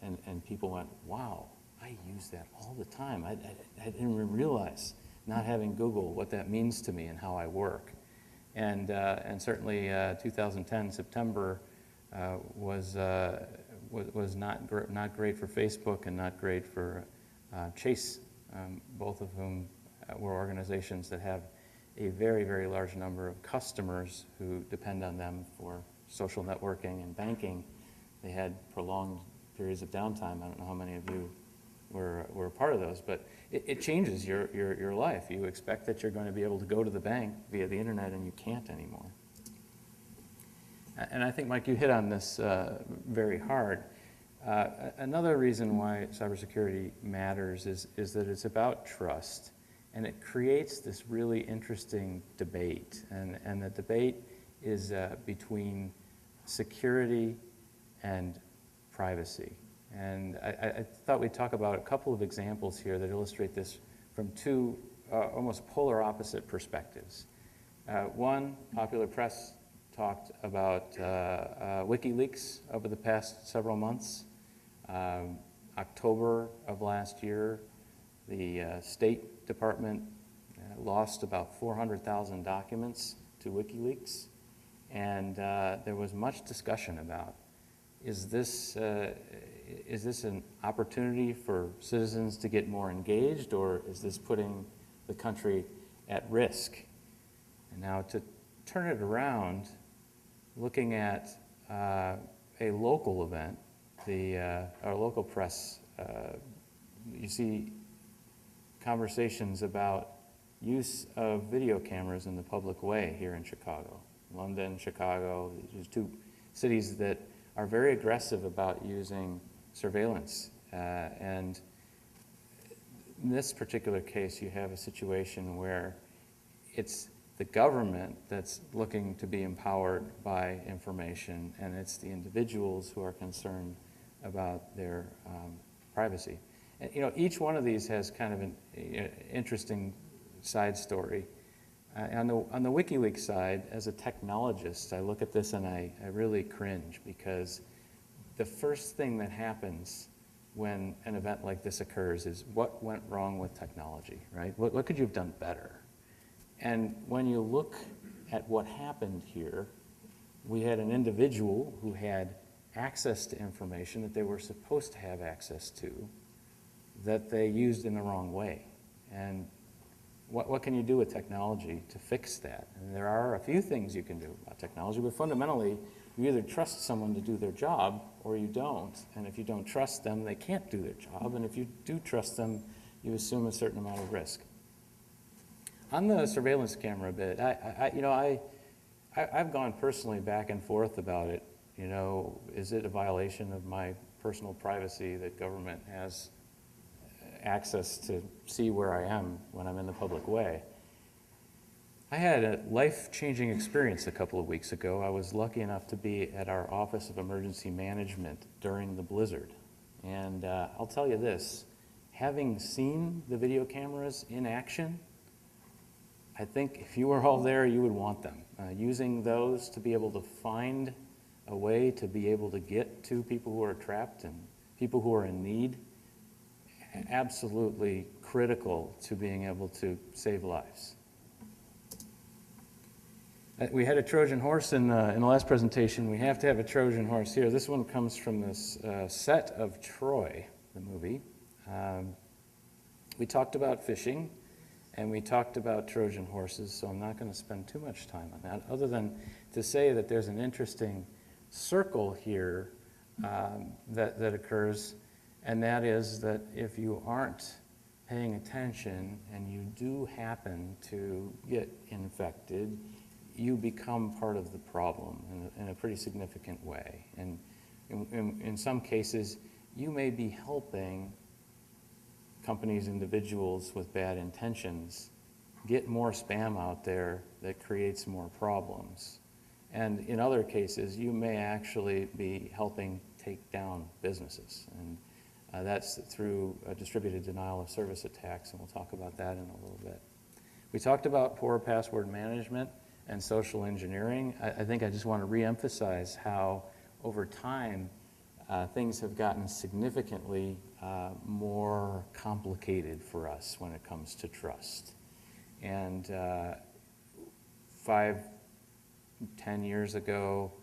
and people went, wow, I use that all the time. I didn't even realize, not having Google, what that means to me and how I work. And certainly 2010, September, was not great for Facebook and not great for Chase, both of whom were organizations that have a very, very large number of customers who depend on them for social networking and banking. They had prolonged periods of downtime. I don't know how many of you were a part of those, but it changes your life. You expect that you're going to be able to go to the bank via the internet, and you can't anymore. And I think, Mike, you hit on this very hard. Another reason why cybersecurity matters is that it's about trust, and it creates this really interesting debate. And the debate is between security and privacy. And I thought we'd talk about a couple of examples here that illustrate this from two almost polar opposite perspectives. One, popular press talked about WikiLeaks over the past several months. October of last year, the State Department lost about 400,000 documents to WikiLeaks, and there was much discussion about, is this an opportunity for citizens to get more engaged, or is this putting the country at risk? And now to turn it around, looking at a local event, our local press, you see conversations about use of video cameras in the public way here in Chicago. London, Chicago, these are two cities that are very aggressive about using surveillance. And in this particular case, you have a situation where it's the government that's looking to be empowered by information, and it's the individuals who are concerned about their privacy. And, each one of these has kind of an interesting side story. On the WikiLeaks side, as a technologist, I look at this and I really cringe, because the first thing that happens when an event like this occurs is what went wrong with technology, right? What could you have done better? And when you look at what happened here, we had an individual who had access to information that they were supposed to have access to that they used in the wrong way. And what can you do with technology to fix that? And there are a few things you can do about technology, but fundamentally, you either trust someone to do their job or you don't. And if you don't trust them, they can't do their job. And if you do trust them, you assume a certain amount of risk. On the surveillance camera bit, I've gone personally back and forth about it You know, is it a violation of my personal privacy that government has access to see where I am when I'm in the public way? I had a life-changing experience a couple of weeks ago. I was lucky enough to be at our Office of Emergency Management during the blizzard. And I'll tell you this, having seen the video cameras in action, I think if you were all there, you would want them. Using those to be able to find a way to be able to get to people who are trapped and people who are in need, absolutely critical to being able to save lives. We had a Trojan horse in the last presentation. We have to have a Trojan horse here. This one comes from this set of Troy, the movie. We talked about fishing, and we talked about Trojan horses, so I'm not going to spend too much time on that, other than to say that there's an interesting circle here that occurs, and that is that if you aren't paying attention and you do happen to get infected, you become part of the problem in a pretty significant way. And in some cases, you may be helping companies, individuals with bad intentions get more spam out there that creates more problems. And in other cases, you may actually be helping take down businesses. And that's through distributed denial of service attacks, and we'll talk about that in a little bit. We talked about poor password management and social engineering. I think I just want to reemphasize how over time things have gotten significantly more complicated for us when it comes to trust. And 5-10 years ago,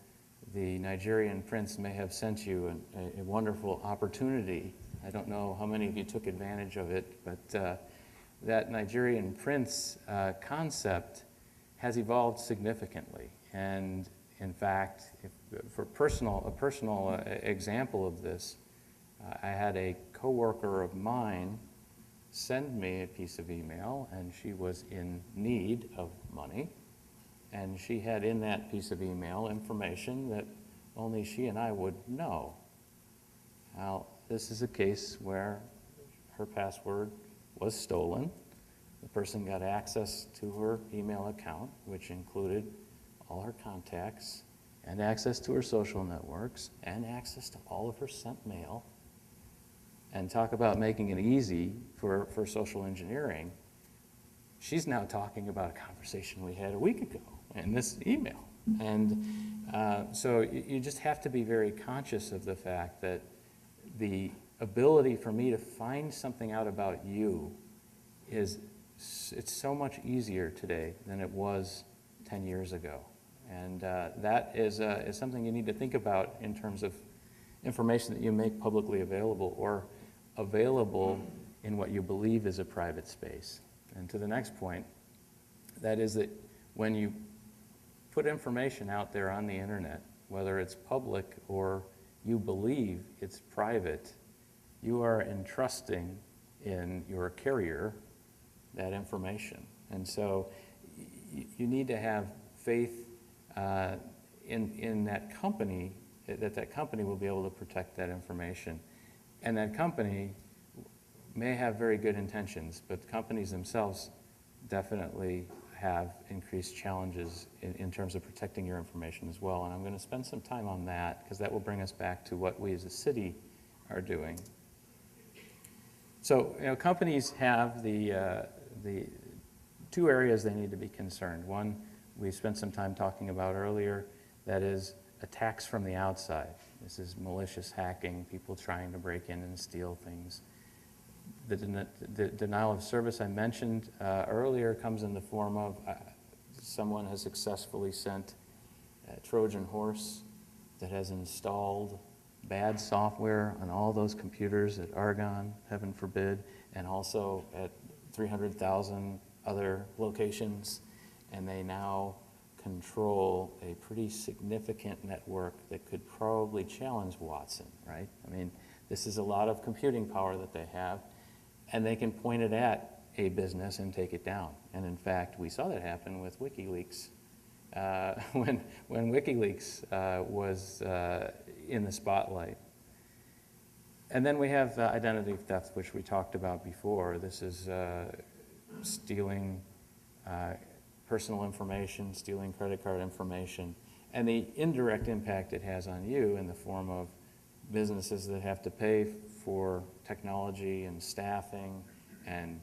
the Nigerian prince may have sent you a wonderful opportunity. I don't know how many of you took advantage of it, but that Nigerian prince concept has evolved significantly. And in fact, for a personal example of this, I had a coworker of mine send me a piece of email, and she was in need of money. And she had in that piece of email information that only she and I would know. Now, this is a case where her password was stolen. The person got access to her email account, which included all her contacts, and access to her social networks, and access to all of her sent mail. And talk about making it easy for social engineering. She's now talking about a conversation we had a week ago in this email. And so you just have to be very conscious of the fact that the ability for me to find something out about you it's so much easier today than it was 10 years ago. And that is something you need to think about in terms of information that you make publicly available or available in what you believe is a private space. And to the next point, that is that when you put information out there on the internet, whether it's public or you believe it's private, you are entrusting in your carrier that information. And so you need to have faith in that company, that company will be able to protect that information. And that company may have very good intentions, but companies themselves definitely have increased challenges in terms of protecting your information as well. And I'm going to spend some time on that because that will bring us back to what we as a city are doing. So, companies have the two areas they need to be concerned. One, we spent some time talking about earlier, that is attacks from the outside. This is malicious hacking, people trying to break in and steal things. The denial of service I mentioned earlier comes in the form of someone has successfully sent a Trojan horse that has installed bad software on all those computers at Argonne, heaven forbid, and also at 300,000 other locations, and they now control a pretty significant network that could probably challenge Watson, right? I mean, this is a lot of computing power that they have, and they can point it at a business and take it down. And in fact, we saw that happen with WikiLeaks when WikiLeaks was in the spotlight. And then we have identity theft, which we talked about before. This is stealing personal information, stealing credit card information, and the indirect impact it has on you in the form of businesses that have to pay for technology and staffing and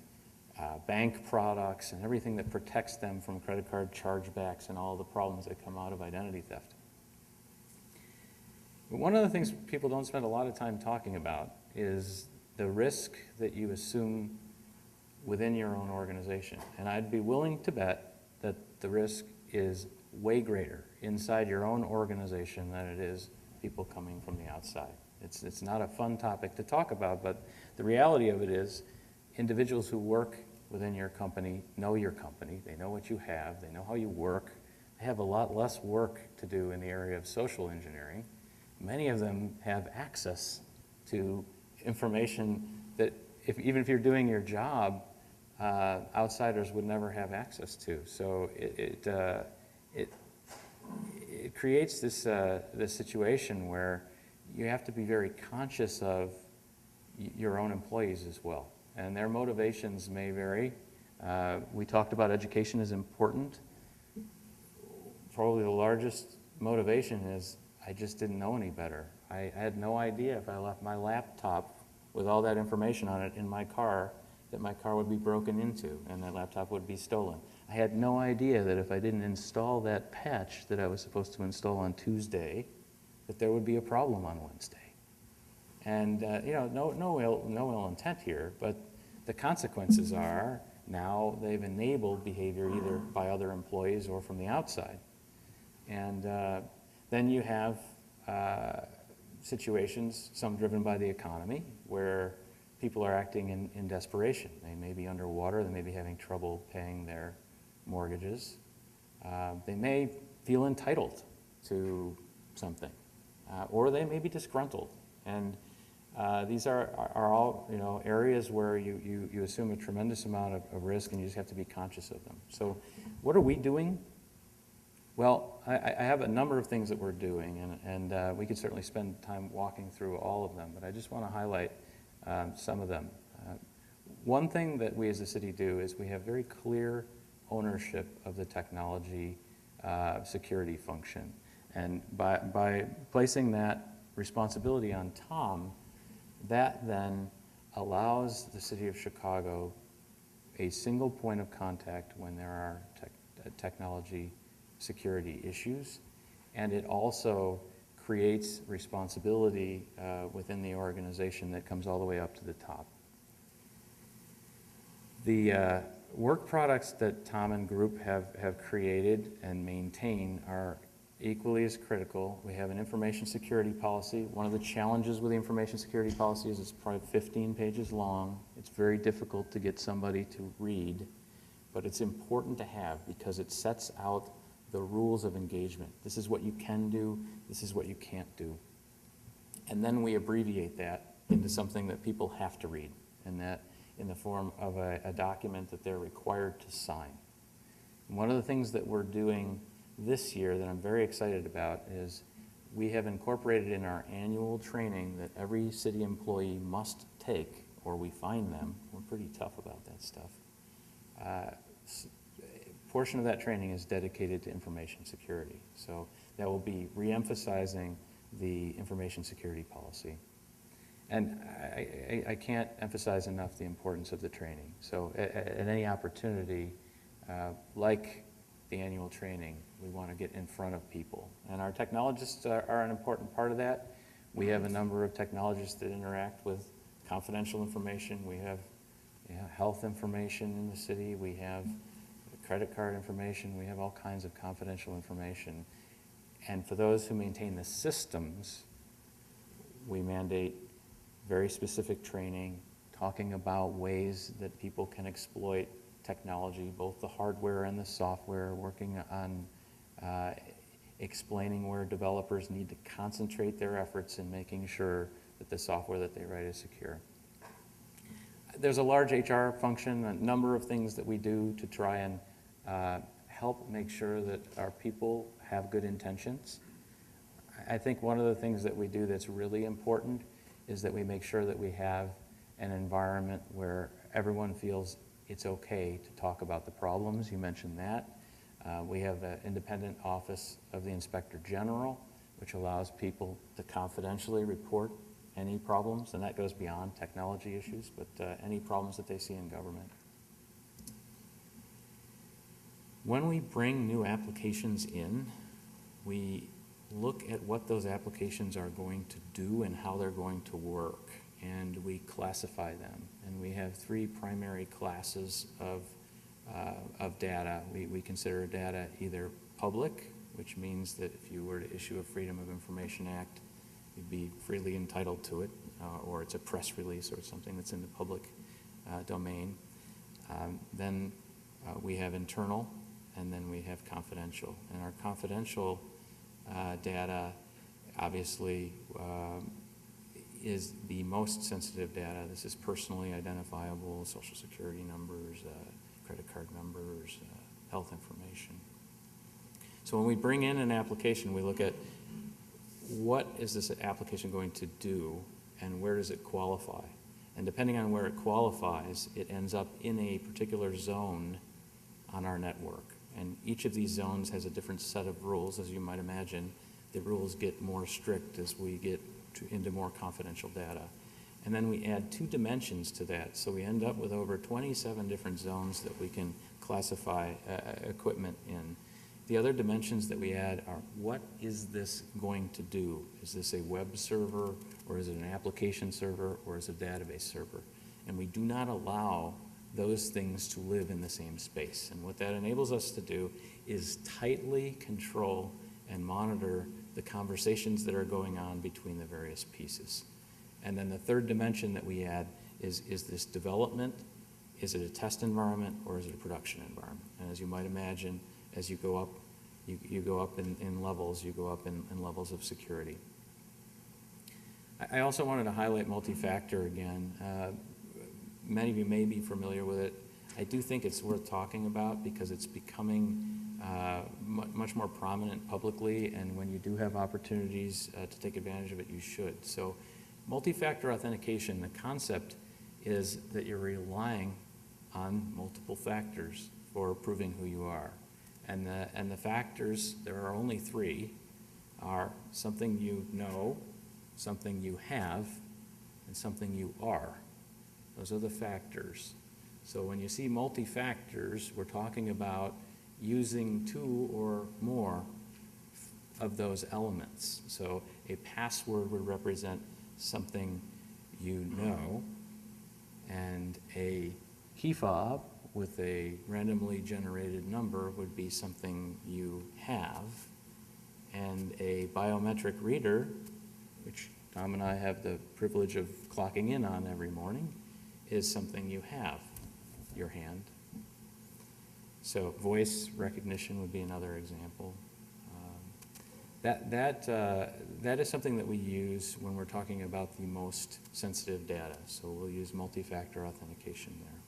bank products and everything that protects them from credit card chargebacks and all the problems that come out of identity theft. But one of the things people don't spend a lot of time talking about is the risk that you assume within your own organization. And I'd be willing to bet that the risk is way greater inside your own organization than it is people coming from the outside. It's not a fun topic to talk about, but the reality of it is individuals who work within your company know your company, they know what you have, they know how you work, they have a lot less work to do in the area of social engineering. Many of them have access to information that even if you're doing your job, outsiders would never have access to. So it creates this situation where you have to be very conscious of your own employees as well. And their motivations may vary. We talked about education is important. Probably the largest motivation is I just didn't know any better. I had no idea if I left my laptop with all that information on it in my car, that my car would be broken into and that laptop would be stolen. I had no idea that if I didn't install that patch that I was supposed to install on Tuesday, that there would be a problem on Wednesday. And no ill intent here, but the consequences are now they've enabled behavior either by other employees or from the outside. And then you have situations, some driven by the economy, where people are acting in desperation. They may be underwater, they may be having trouble paying their mortgages. They may feel entitled to something, or they may be disgruntled. And these are all areas where you assume a tremendous amount of risk, and you just have to be conscious of them. So what are we doing? Well, I have a number of things that we're doing, and we could certainly spend time walking through all of them, but I just want to highlight some of them. One thing that we as a city do is we have very clear ownership of the technology security function. And by placing that responsibility on Tom, that then allows the city of Chicago a single point of contact when there are technology security issues, and it also creates responsibility within the organization that comes all the way up to the top. The work products that Tom and group have created and maintain are equally as critical. We have an information security policy. One of the challenges with the information security policy is it's probably 15 pages long. It's very difficult to get somebody to read, but it's important to have because it sets out the rules of engagement. This is what you can do, this is what you can't do. And then we abbreviate that into something that people have to read, and that in the form of a document that they're required to sign. And one of the things that we're doing this year that I'm very excited about is we have incorporated in our annual training that every city employee must take, or we fine them. We're pretty tough about that stuff. Portion of that training is dedicated to information security. So that will be re-emphasizing the information security policy. And I can't emphasize enough the importance of the training. So at any opportunity, like the annual training, we want to get in front of people. And our technologists are an important part of that. We have a number of technologists that interact with confidential information. We have health information in the city. We have credit card information. We have all kinds of confidential information. And for those who maintain the systems, we mandate very specific training, talking about ways that people can exploit technology, both the hardware and the software, working on explaining where developers need to concentrate their efforts in making sure that the software that they write is secure. There's a large HR function, a number of things that we do to try and help make sure that our people have good intentions. I think one of the things that we do that's really important is that we make sure that we have an environment where everyone feels it's okay to talk about the problems. You mentioned that. We have an independent office of the Inspector General, which allows people to confidentially report any problems, and that goes beyond technology issues, but any problems that they see in government. When we bring new applications in, we look at what those applications are going to do and how they're going to work, and we classify them. And we have three primary classes of data. We consider data either public, which means that if you were to issue a Freedom of Information Act, you'd be freely entitled to it, or it's a press release or something that's in the public domain. Then we have internal, and then we have confidential. And our confidential data obviously is the most sensitive data. This is personally identifiable, social security numbers, credit card numbers, health information. So when we bring in an application, we look at what is this application going to do and where does it qualify? And depending on where it qualifies, it ends up in a particular zone on our network. And each of these zones has a different set of rules, as you might imagine. The rules get more strict as we get into more confidential data. And then we add 2 dimensions to that, so we end up with over 27 different zones that we can classify equipment in. The other dimensions that we add are, what is this going to do? Is this a web server, or is it an application server, or is it a database server? And we do not allow those things to live in the same space. And what that enables us to do is tightly control and monitor the conversations that are going on between the various pieces. And then the third dimension that we add is this development? Is it a test environment, or is it a production environment? And as you might imagine, as you go up, you go up in levels, you go up in levels of security. I also wanted to highlight multi-factor again. Many of you may be familiar with it. I do think it's worth talking about because it's becoming much more prominent publicly, and when you do have opportunities to take advantage of it, you should. So multi-factor authentication, the concept is that you're relying on multiple factors for proving who you are. And the factors, there are only 3, are something you know, something you have, and something you are. Those are the factors. So when you see multi-factors, we're talking about using 2 or more of those elements. So a password would represent something you know, and a key fob with a randomly generated number would be something you have, and a biometric reader, which Tom and I have the privilege of clocking in on every morning, is something you have, your hand. So voice recognition would be another example. That is something that we use when we're talking about the most sensitive data. So we'll use multi-factor authentication there.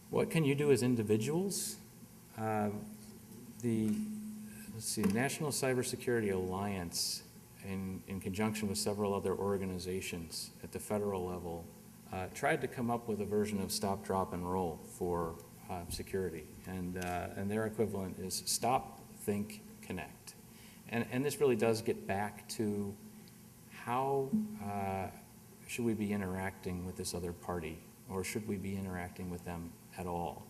What can you do as individuals? The National Cybersecurity Alliance, in conjunction with several other organizations at the federal level, tried to come up with a version of stop, drop, and roll for security. And their equivalent is stop, think, connect. And this really does get back to how should we be interacting with this other party, or should we be interacting with them at all?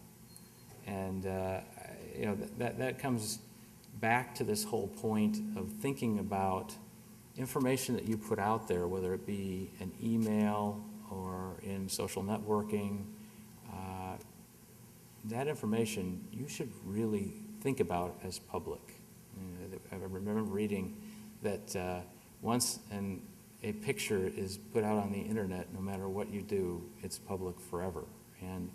And that comes back to this whole point of thinking about information that you put out there, whether it be an email or in social networking. That information you should really think about as public. I remember reading that once a picture is put out on the internet, no matter what you do, it's public forever. And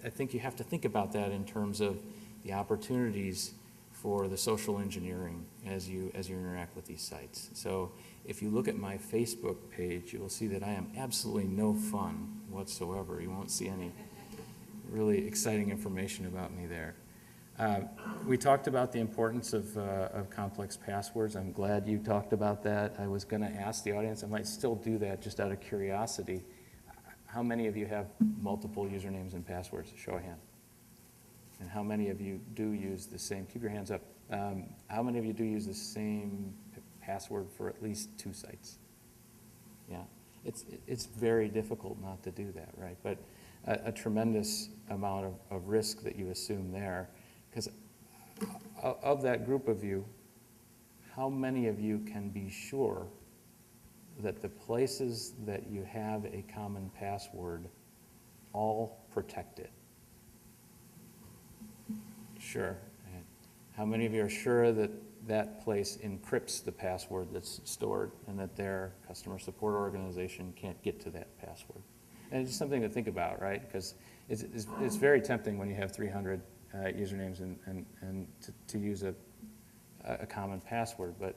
I think you have to think about that in terms of the opportunities for the social engineering as you interact with these sites. So if you look at my Facebook page, you will see that I am absolutely no fun whatsoever. You won't see any really exciting information about me there. We talked about the importance of complex passwords. I'm glad you talked about that. I was going to ask the audience, I might still do that just out of curiosity. How many of you have multiple usernames and passwords? Show of hand. And how many of you do use the same, keep your hands up, how many of you do use the same password for at least 2 sites? Yeah, it's very difficult not to do that, right? But a tremendous amount of risk that you assume there. Because of that group of you, how many of you can be sure that the places that you have a common password all protect it? Sure. And how many of you are sure that that place encrypts the password that's stored and that their customer support organization can't get to that password? And it's just something to think about, right? Because it's very tempting when you have 300 usernames and to use a common password, but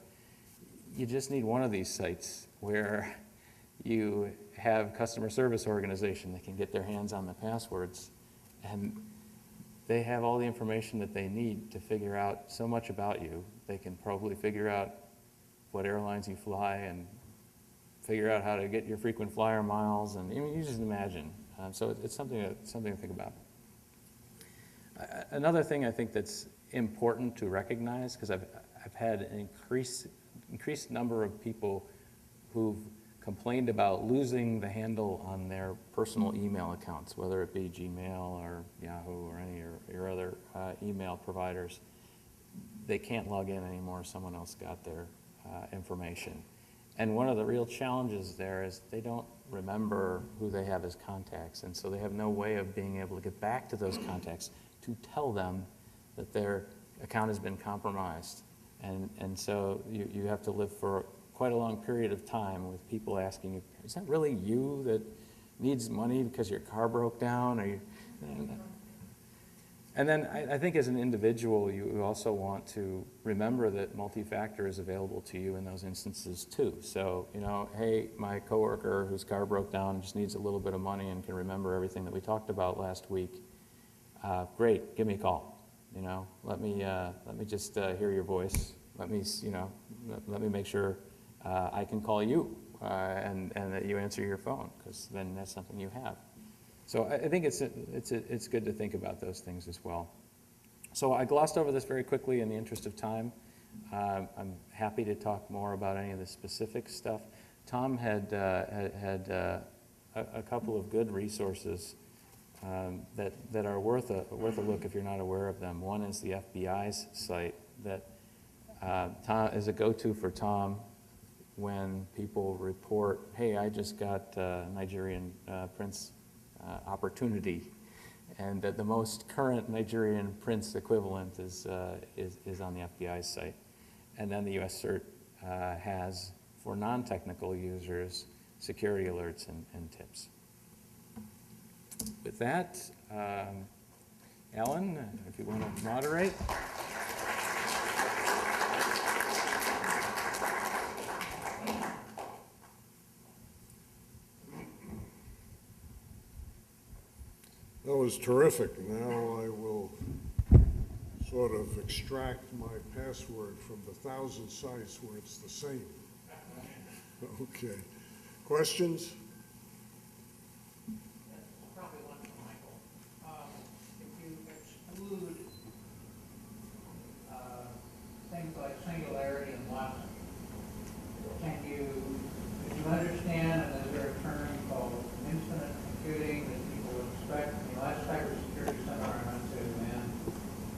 you just need one of these sites where you have customer service organization that can get their hands on the passwords, and they have all the information that they need to figure out so much about you. They can probably figure out what airlines you fly and figure out how to get your frequent flyer miles, and I mean, you just imagine. So it's something to think about. Another thing I think that's important to recognize, because I've had an increased number of people who've complained about losing the handle on their personal email accounts, whether it be Gmail or Yahoo or any of your other email providers. They can't log in anymore. Someone else got their information. And one of the real challenges there is they don't remember who they have as contacts, and so they have no way of being able to get back to those contacts to tell them that their account has been compromised. And so you have to live for quite a long period of time with people asking you, is that really you that needs money because your car broke down? Or and then I think as an individual, you also want to remember that multi-factor is available to you in those instances too. So, you know, hey, my coworker whose car broke down just needs a little bit of money and can remember everything that we talked about last week. Great, give me a call. You know, let me just hear your voice. Let me make sure I can call you and that you answer your phone, because then that's something you have. So I think it's good to think about those things as well. So I glossed over this very quickly in the interest of time. I'm happy to talk more about any of the specific stuff. Tom had a couple of good resources that are worth a look if you're not aware of them. One is the FBI's site that Tom is a go-to for Tom when people report, hey, I just got Nigerian prince opportunity, and that the most current Nigerian prince equivalent is on the FBI's site. And then the US CERT has, for non-technical users, security alerts and tips. With that, Alan, if you want to moderate. That was terrific. Now I will sort of extract my password from the 1,000 sites where it's the same. Okay. Questions? Probably one for Michael. If you exclude things like singularity and Watson, could you understand, and is there a term called infinite computing that people would expect? I mean, last cybersecurity seminar I went to, man,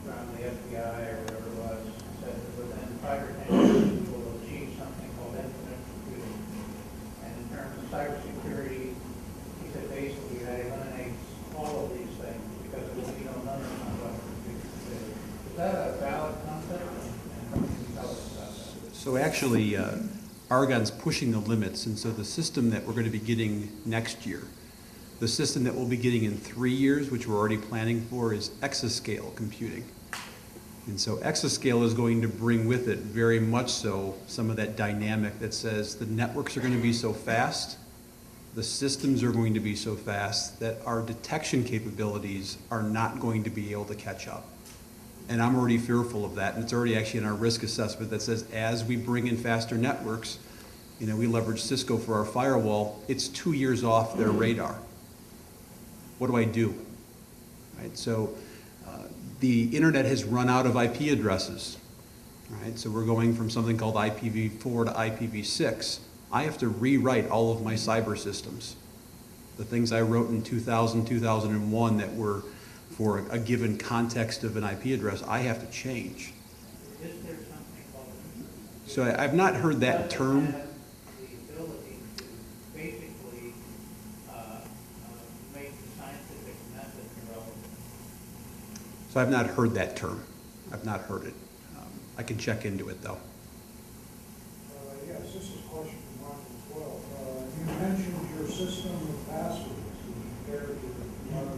from the FBI or whatever it was, said that within 5 or 10 years people will achieve something called infinite computing. And in terms of cybersecurity, he said basically that eliminates all of these things because there will be no limits on what computers can do. Is that a valid concept? And what can you tell us about that? So actually, Argonne's pushing the limits, and so the system that we're going to be getting next year, the system that we'll be getting in 3 years, which we're already planning for, is exascale computing. And so exascale is going to bring with it very much so some of that dynamic that says the networks are going to be so fast the systems are going to be so fast that our detection capabilities are not going to be able to catch up. And I'm already fearful of that, and it's already actually in our risk assessment that says as we bring in faster networks, you know, we leverage Cisco for our firewall, it's 2 years off their radar. What do I do? Right, so the internet has run out of IP addresses. Right, so we're going from something called IPv4 to IPv6. I have to rewrite all of my cyber systems. The things I wrote in 2000, 2001 that were for a given context of an IP address, I have to change. Is there something called? So I've not heard that term. The ability to basically make the scientific method irrelevant. So I've not heard that term. I've not heard it. I can check into it though. Yes, this is a question for Michael as well. You mentioned your system of passwords compared to the other.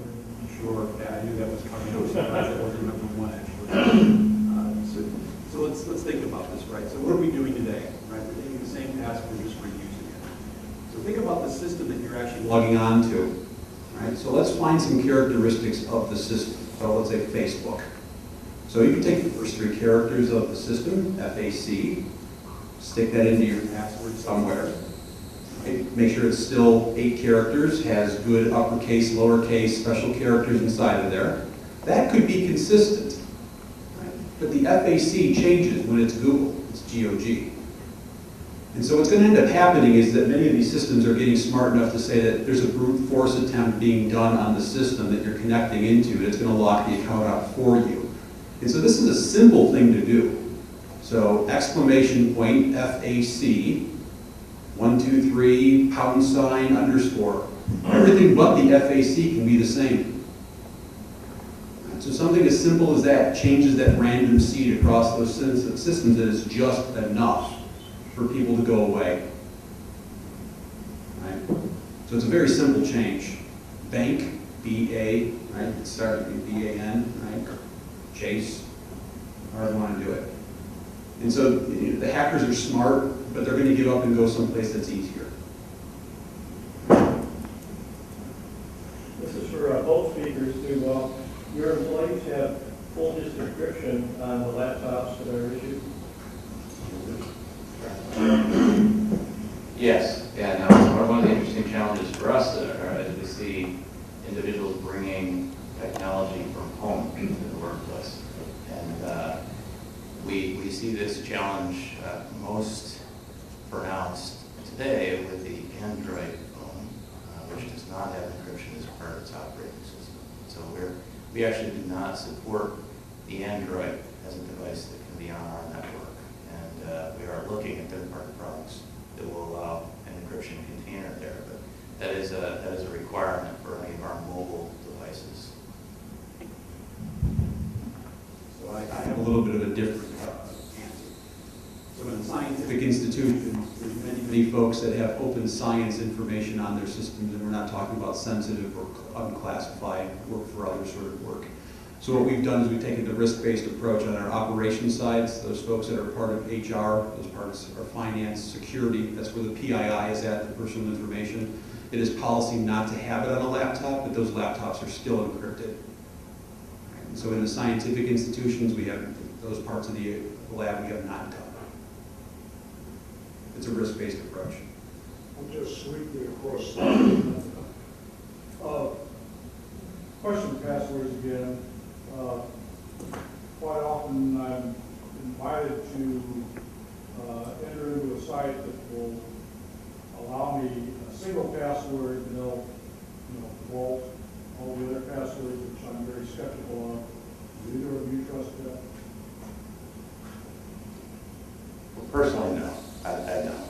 Sure, yeah, I knew that was coming. I wasn't number one actually. So let's think about this, right? So what are we doing today, right? We're taking the same password, just reusing it. So think about the system that you're actually logging on to, right? So let's find some characteristics of the system. So let's say Facebook. So you can take the first 3 characters of the system, FAC, stick that into your password somewhere. Right? Make sure it's still 8 characters, has good uppercase, lowercase, special characters inside of there. That could be consistent. Right? But the FAC changes when it's Google, it's GOG. And so what's going to end up happening is that many of these systems are getting smart enough to say that there's a brute force attempt being done on the system that you're connecting into, and it's going to lock the account out for you. And so this is a simple thing to do. So exclamation point, FAC, 1, 2, 3, pound sign, underscore. Everything but the FAC can be the same. So something as simple as that changes that random seed across those systems that is just enough for people to go away. Right? So it's a very simple change. Bank, B-A, right? It started with B-A-N, right? Chase, however you want to do it. And so the hackers are smart, but they're going to give up and go someplace that's easier. This is for both speakers too. Your employees have full encryption on the laptops that are issued? Yes, yeah, now, one of the interesting challenges for us is we see individuals bringing technology from home into the workplace. And we see this challenge most pronounced today with the Android phone, which does not have encryption as part of its operating system. So we actually do not support the Android as a device that can be on our network. And we are looking at third-party products that will allow an encryption container there. But that is a requirement for any of our mobile devices. So I have a little bit of a different answer. So in a scientific institution, there's many folks that have open science information on their systems, and we're not talking about sensitive or unclassified work for other sort of work. So what we've done is we've taken the risk-based approach on our operations sides, those folks that are part of HR, those parts are finance, security, that's where the PII is at, the personal information. It is policy not to have it on a laptop, but those laptops are still encrypted. And so in the scientific institutions, we have those parts of the lab we have not done. It's a risk-based approach. I'll just sweeply across. Question passwords again. Quite often I'm invited to enter into a site that will allow me a single password and they'll vault all the other passwords, which I'm very skeptical of. Do either of you trust that? Well, personally, no. I don't.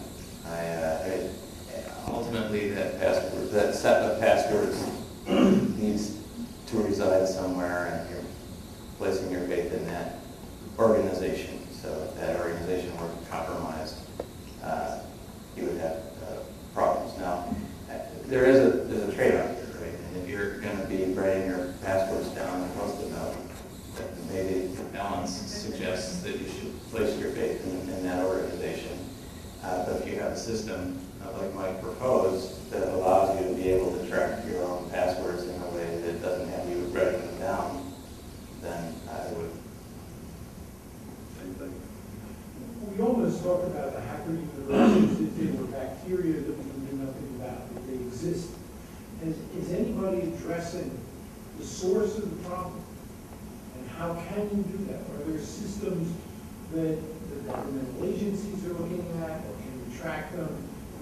Ultimately, that set of passwords needs to reside somewhere, and you're placing your faith in that organization. So if that organization were compromised, you would have problems. Now, there's a trade-off here, right? And if you're going to be writing your passwords down on a Post-it note, maybe the balance suggests that you should place your faith in that organization. But if you have a system like Mike proposed that allows the source of the problem? And how can you do that? Are there systems that the governmental agencies are looking at, or can you track them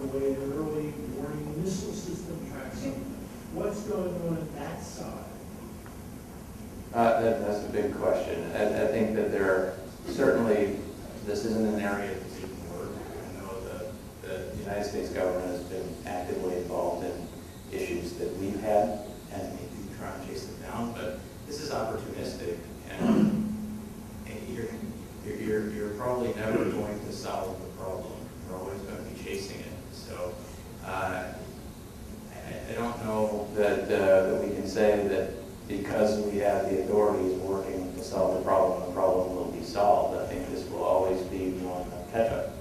the way an early warning missile system tracks them? What's going on at that side? That's a big question. I think that there are certainly, this isn't an area that you can work. I know that the United States government has been actively involved in issues that we've had, and they do try and chase them down, but this is opportunistic, and you're probably never going to solve the problem. You're always going to be chasing it. So I don't know that we can say that because we have the authorities working to solve the problem will be solved. I think this will always be one catch-up.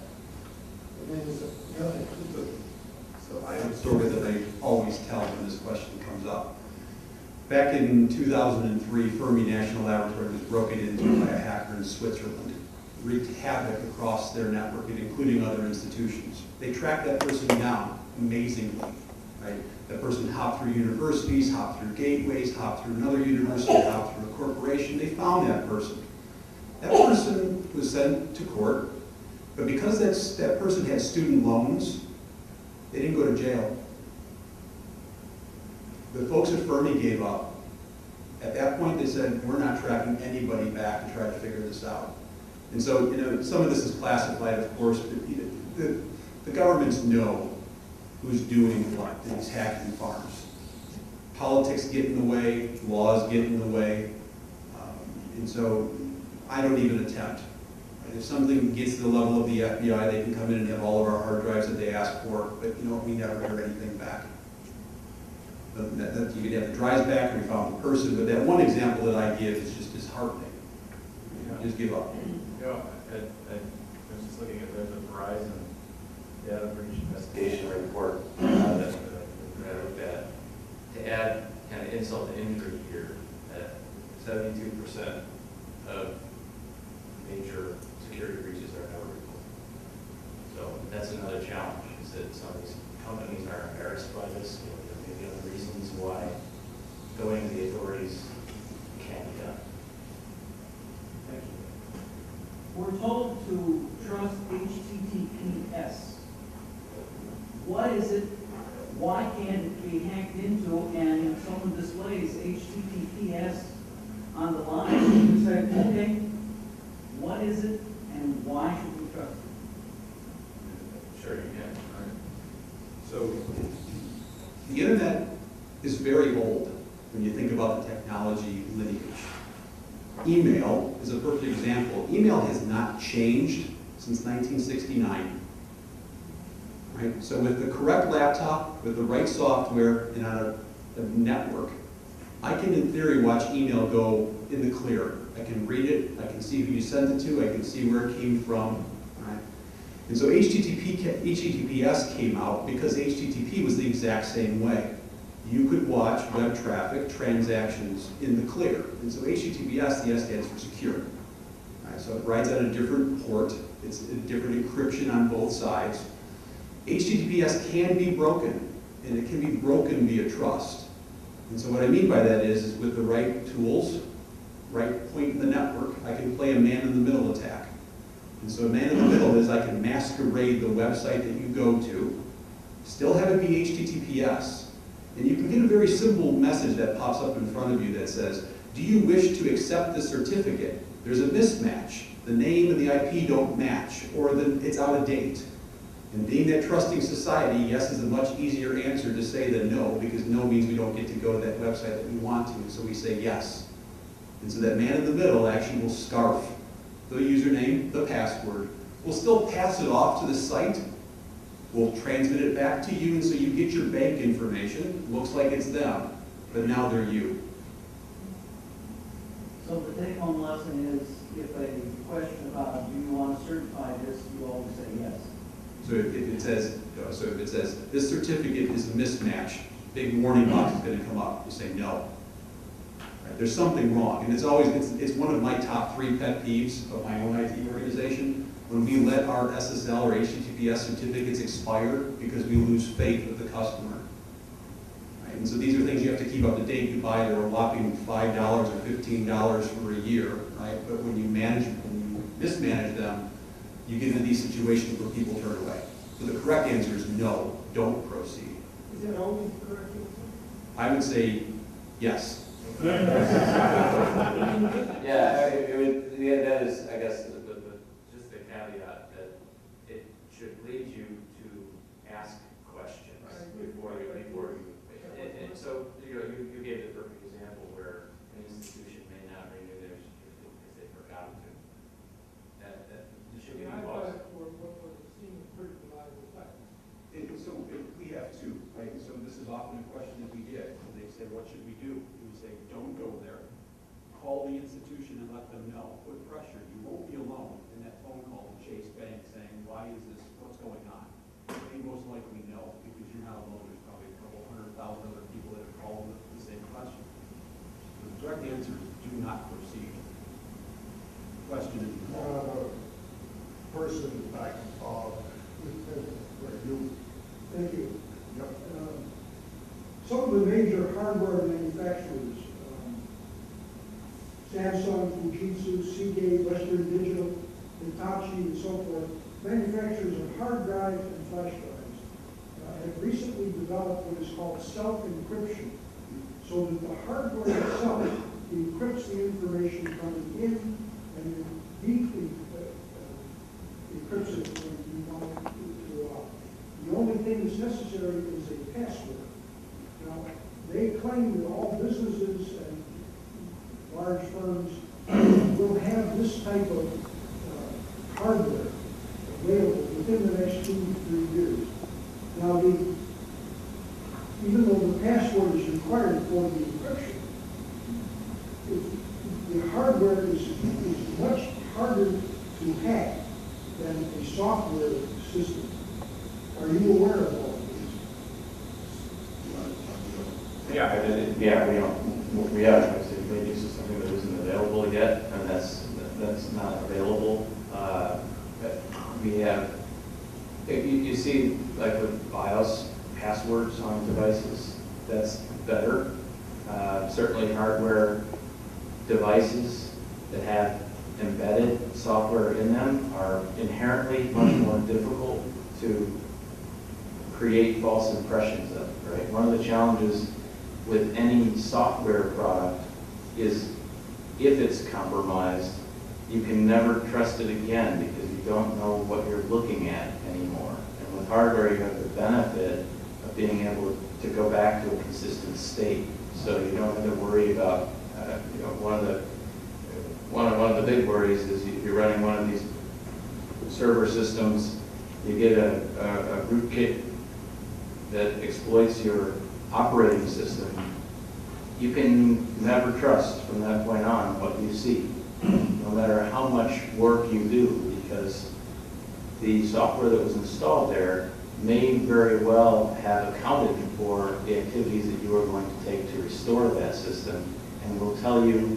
So I have a story that I always tell when this question comes up. Back in 2003, Fermi National Laboratory was broken into by a hacker in Switzerland, wreaked havoc across their network, including other institutions. They tracked that person down amazingly, right? That person hopped through universities, hopped through gateways, hopped through another university, hopped through a corporation. They found that person. That person was sent to court, but because that person had student loans, they didn't go to jail. The folks at Fermi gave up. At that point, they said, we're not tracking anybody back to try to figure this out. And so, some of this is classified, of course, but the governments know who's doing what in these hacking farms. Politics get in the way, laws get in the way, and so I don't even attempt. Right? If something gets to the level of the FBI, they can come in and have all of our hard drives that they ask for, but we never hear anything back. You could have the drives back or we found the person, but that one example that I give is just disheartening. Just give up. I was just looking at the Verizon data breach investigation report that I looked at. To add kind of insult to injury here, 72% of major security breaches are never reported. So that's another challenge, is that some of these companies are embarrassed by this, or there may be other reasons why going to the authorities can't be done. We're told to trust HTTPS. What is it? Why can't it be hacked into, and if someone displays HTTPS on the line, you say, okay, what is it and why should we trust it? Sure, you can. So the internet is very old when you think about the technology lineage. Email is a perfect example. Email has not changed since 1969. Right? So with the correct laptop, with the right software, and on a network, I can in theory watch email go in the clear. I can read it, I can see who you sent it to, I can see where it came from. Right? And so HTTPS came out because HTTP was the exact same way. You could watch web traffic transactions in the clear. And so HTTPS, the S stands for secure. Right, so it rides on a different port. It's a different encryption on both sides. HTTPS can be broken, and it can be broken via trust. And so what I mean by that is with the right tools, right point in the network, I can play a man-in-the-middle attack. And so a man-in-the-middle is I can masquerade the website that you go to, still have it be HTTPS, and you can get a very simple message that pops up in front of you that says, do you wish to accept the certificate? There's a mismatch. The name and the IP don't match, or it's out of date. And being that trusting society, yes is a much easier answer to say than no, because no means we don't get to go to that website that we want to, so we say yes. And so that man in the middle actually will scarf the username, the password. We'll still pass it off to the site. We'll transmit it back to you, and so you get your bank information. Looks like it's them, but now they're you. So the take-home lesson is, if a question about do you want to certify this, you always say yes. So if it says this certificate is a mismatch, big warning box is going to come up. You say no. Right? There's something wrong, and it's one of my top 3 pet peeves of my own IT organization. When we let our SSL or HTTPS certificates expire because we lose faith with the customer. Right? And so these are things you have to keep up to date. You buy a whopping $5 or $15 for a year, right? But when you mismanage them, you get into these situations where people turn away. So the correct answer is no, don't proceed. Is that always the correct answer? I would say yes. Yeah, that is, I guess, just the caveat that it should lead you to ask questions before you, and so, you know, you gave the perfect example where an institution may not renew their certificate because they forgot to. That should be I involved. thought what seemed pretty reliable fact. We have to, right? So this is often a question that we get. And they say, what should we do? We say, don't go there. Call the institution and let them know. Put pressure. You won't be alone in that phone call to Chase Bank saying, why is this, what's going on? They most likely know, because you're not alone. There's probably a couple 100,000 other people that have called with the same question. So the correct answer is do not proceed. Question is Person back, where you, Thank you. yep. Some of the major hardware manufacturers, Samsung, Fujitsu, Seagate, Western Digital, Hitachi, and so forth, manufacturers of hard drives and flash drives, have recently developed what is called self-encryption, so that the hardware itself encrypts the information coming in and encrypts it when you want it to go out. The only thing that's necessary is a password. Now, they claim that all businesses and large firms will have this type of hardware available within the next 2 to 3 years. Now, even though the password is required for the encryption, the hardware is much harder to hack than a software system. Are you aware of all of these? Yeah, maybe this is something that isn't available yet, and that's not available. We have, you see, like with BIOS passwords on devices, that's better. Certainly hardware devices that have embedded software in them are inherently much more difficult to create false impressions of, right? One of the challenges with any software product is if it's compromised, you can never trust it again because you don't know what you're looking at anymore. And with hardware, you have the benefit of being able to go back to a consistent state. So you don't have to worry about, one of the big worries is if you're running one of these server systems, you get a rootkit that exploits your operating system. You can never trust from that point on what you see, no matter how much work you do, because the software that was installed there may very well have accounted for the activities that you are going to take to restore that system, and will tell you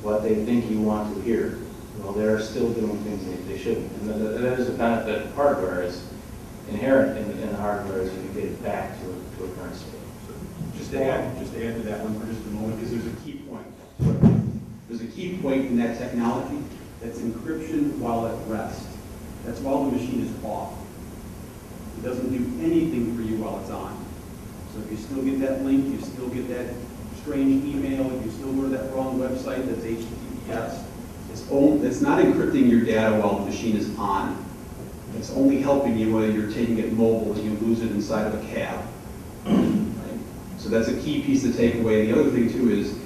what they think you want to hear. Well, they're still doing things that they shouldn't. And that is a benefit of hardware, is inherent in the hardware, is you can get it back to a current state. Just to add to that one for just a moment, because there's a key point. There's a key point in that technology. That's encryption while at rest. That's while the machine is off. It doesn't do anything for you while it's on. So if you still get that link, you still get that strange email, you still go to that wrong website that's HTTPS, it's not encrypting your data while the machine is on. It's only helping you whether you're taking it mobile and you lose it inside of a cab. Right? So that's a key piece to take away. The other thing too is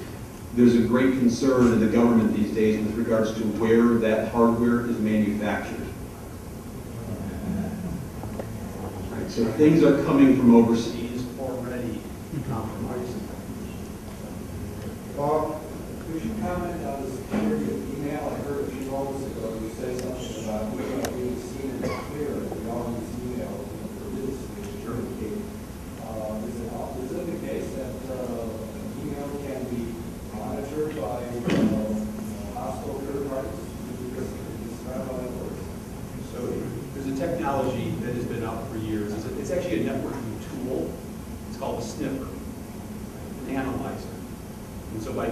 there's a great concern in the government these days with regards to where that hardware is manufactured. Right? So things are coming from overseas already compromised. Bob, could you comment on the security of email? I heard a few moments ago you said something about email being seen and clear. We all use email for business to communicate. Is it the case that email can be monitored by hostile third parties? Because it's not how that works. So there's a technology that has been out for years. It's actually a networking tool. It's called a sniffer.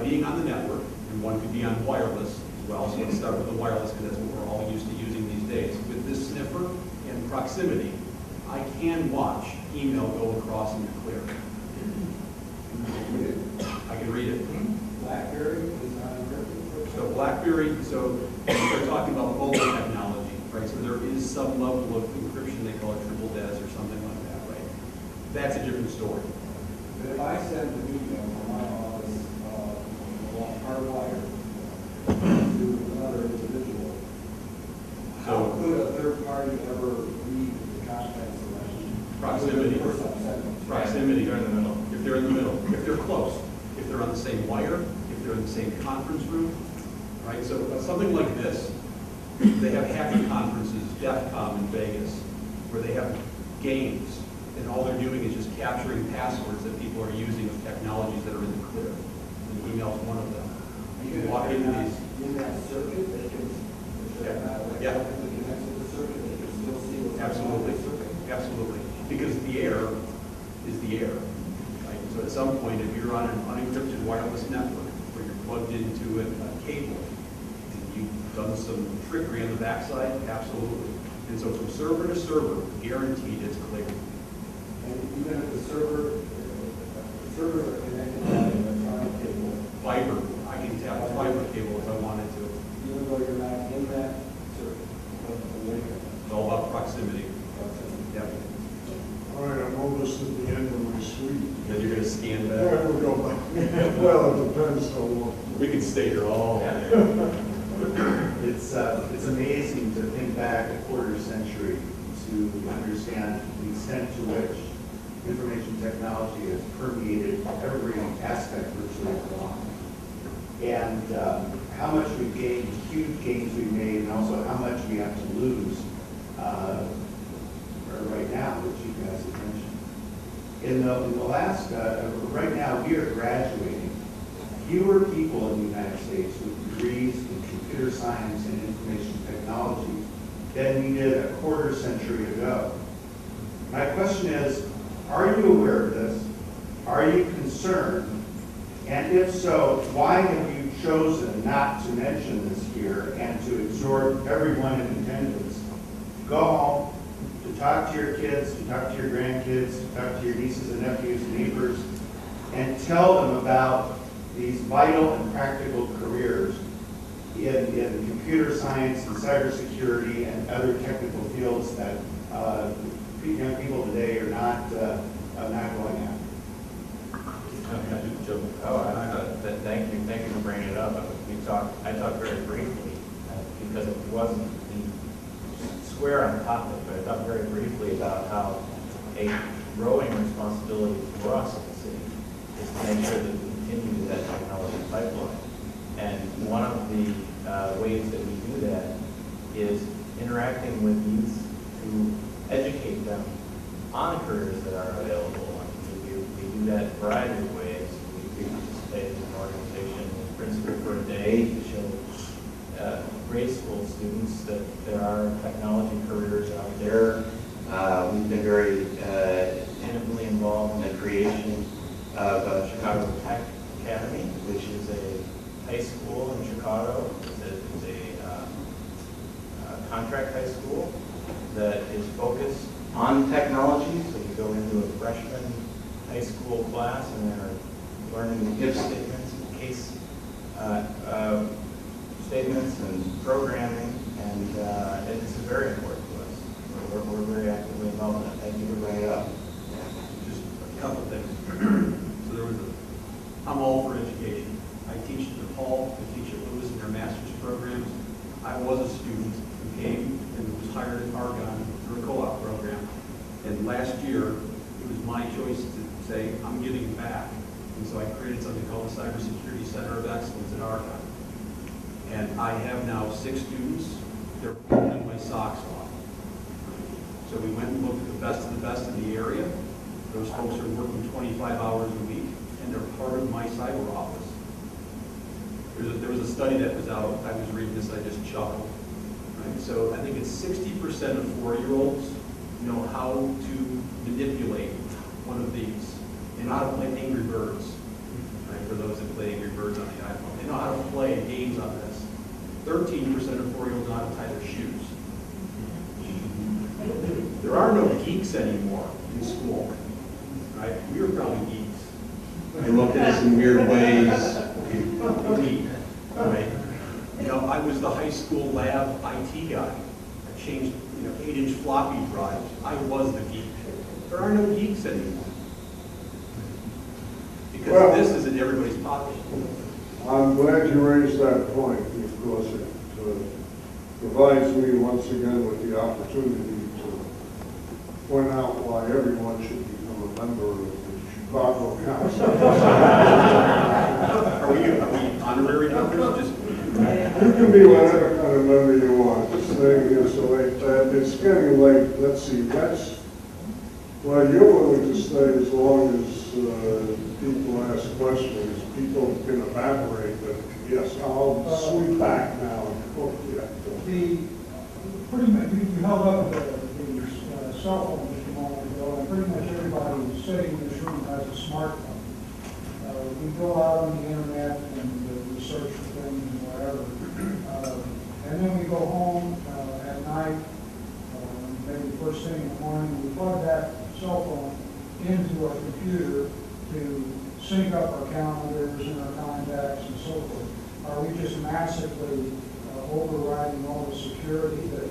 being on the network, and one could be on wireless as well. So let's start with the wireless because that's what we're all used to using these days. With this sniffer and proximity, I can watch email go across in the clear. I can read it. BlackBerry is not encrypted. So BlackBerry, so we're talking about mobile technology, right? So there is some level of encryption, they call it triple DES or something like that, right? That's a different story. But if I send an email from my office along hardwire to another individual, how could a third party ever read the contents of that? Proximity. The person I'm sending to. Proximity. They're in the middle. If they're in the middle, if they're close, if they're on the same wire, if they're in the same conference room, right? So something like this, they have happy conferences, DEFCON in Vegas, where they have games, and all they're doing is just capturing passwords that people are using of technologies that are in the clear. And email's one of them. You can walk into these. In that circuit, they can, if they're not electronically connected to the circuit, they can still see what's going on in the circuit. Absolutely. Because the air is the air. Right? So at some point, if you're on an unencrypted wireless network where you're plugged into a cable and you've done some trickery on the backside, absolutely. And so from server to server, guaranteed it's clear. And even if the servers are connected by an electronic cable, Fiber, I can tap a fiber cable if I wanted to. even though you're not in that circuit, away from it. It's all about proximity. Yep. All right, I'm almost at the end of my suite. Then you're going to scan Yeah, that. we'll go back. Well, it depends how long. We can stay here all day. It's amazing to think back a quarter century to understand the extent to which information technology has permeated every aspect virtually of life. And how much we've gained, huge gains we've made, and also how much we have to lose right now, which you guys have mentioned. In the last, right now, we are graduating fewer people in the United States with degrees in computer science and information technology than we did a quarter century ago. My question is, are you aware of this? Are you concerned? And if so, why have you chosen not to mention this here and to exhort everyone in attendance to go home, to talk to your kids, to talk to your grandkids, to talk to your nieces and nephews and neighbors, and tell them about these vital and practical careers in computer science and cybersecurity and other technical fields that young people today are not going after? Thank you for bringing it up. I talked very briefly because it wasn't the square on the topic, but I talked very briefly about how a growing responsibility for us in the city is to make sure that we continue that technology pipeline. And one of the ways that we do that is interacting with youth to educate them on careers that are available. We do that in a variety of ways. We participate in an organization, Principal for a Day, to show grade school students that there are technology careers out there. We've been very intimately involved in the creation of Chicago Tech Academy, which is a high school in Chicago. It's a contract high school that is focused on technology. So you go into a freshman high school class and they're learning if statements, case statements, and programming, and it's very important to us. We're very actively involved in it. Thank you for bringing it up. Just a couple of things. So I'm all for education. I teach at DePaul, I teach at Lewis in their master's programs. I was a student who came and was hired at Argonne through a co-op program. And last year, it was my choice to say, I'm giving back. And so I created something called the Cybersecurity Center of Excellence at Argonne. And I have now 6 students. They're pulling my socks off. So we went and looked at the best in the area. Those folks are working 25 hours a week, and they're part of my cyber office. There was a study that was out. I was reading this, I just chuckled. Right? So I think it's 60% of 4-year-olds know how to manipulate one of these and how to play Angry Birds. Right? For those that play Angry Birds on the iPhone. They know how to play games on this. 13% of 4-year-olds know how to tie their shoes. There are no geeks anymore in school, right? We were probably geeks. They look at us in weird ways. Geek, right? You know, I was the high school lab IT guy. I changed, 8-inch floppy drives. I was the geek. There are no geeks anymore. Because Well, this is in everybody's pocket. I'm glad you raised that point because it provides me once again with the opportunity to point out why everyone should become a member of the Chicago Council. Are we honorary members? Just You can be whatever kind of member you want. This thing is late. It's getting late. Let's see. Well, you're willing to stay as long as people ask questions. People can evaporate, but yes, I'll sweep back now. Pretty much, you held up the cell phone just a moment ago, and pretty much everybody sitting in this room has a smartphone. We go out on the internet and we search for things and whatever. And then we go home at night, maybe first thing in the morning, we plug that cell phone into our computer to sync up our calendars and our contacts and so forth. Are we just massively overriding all the security that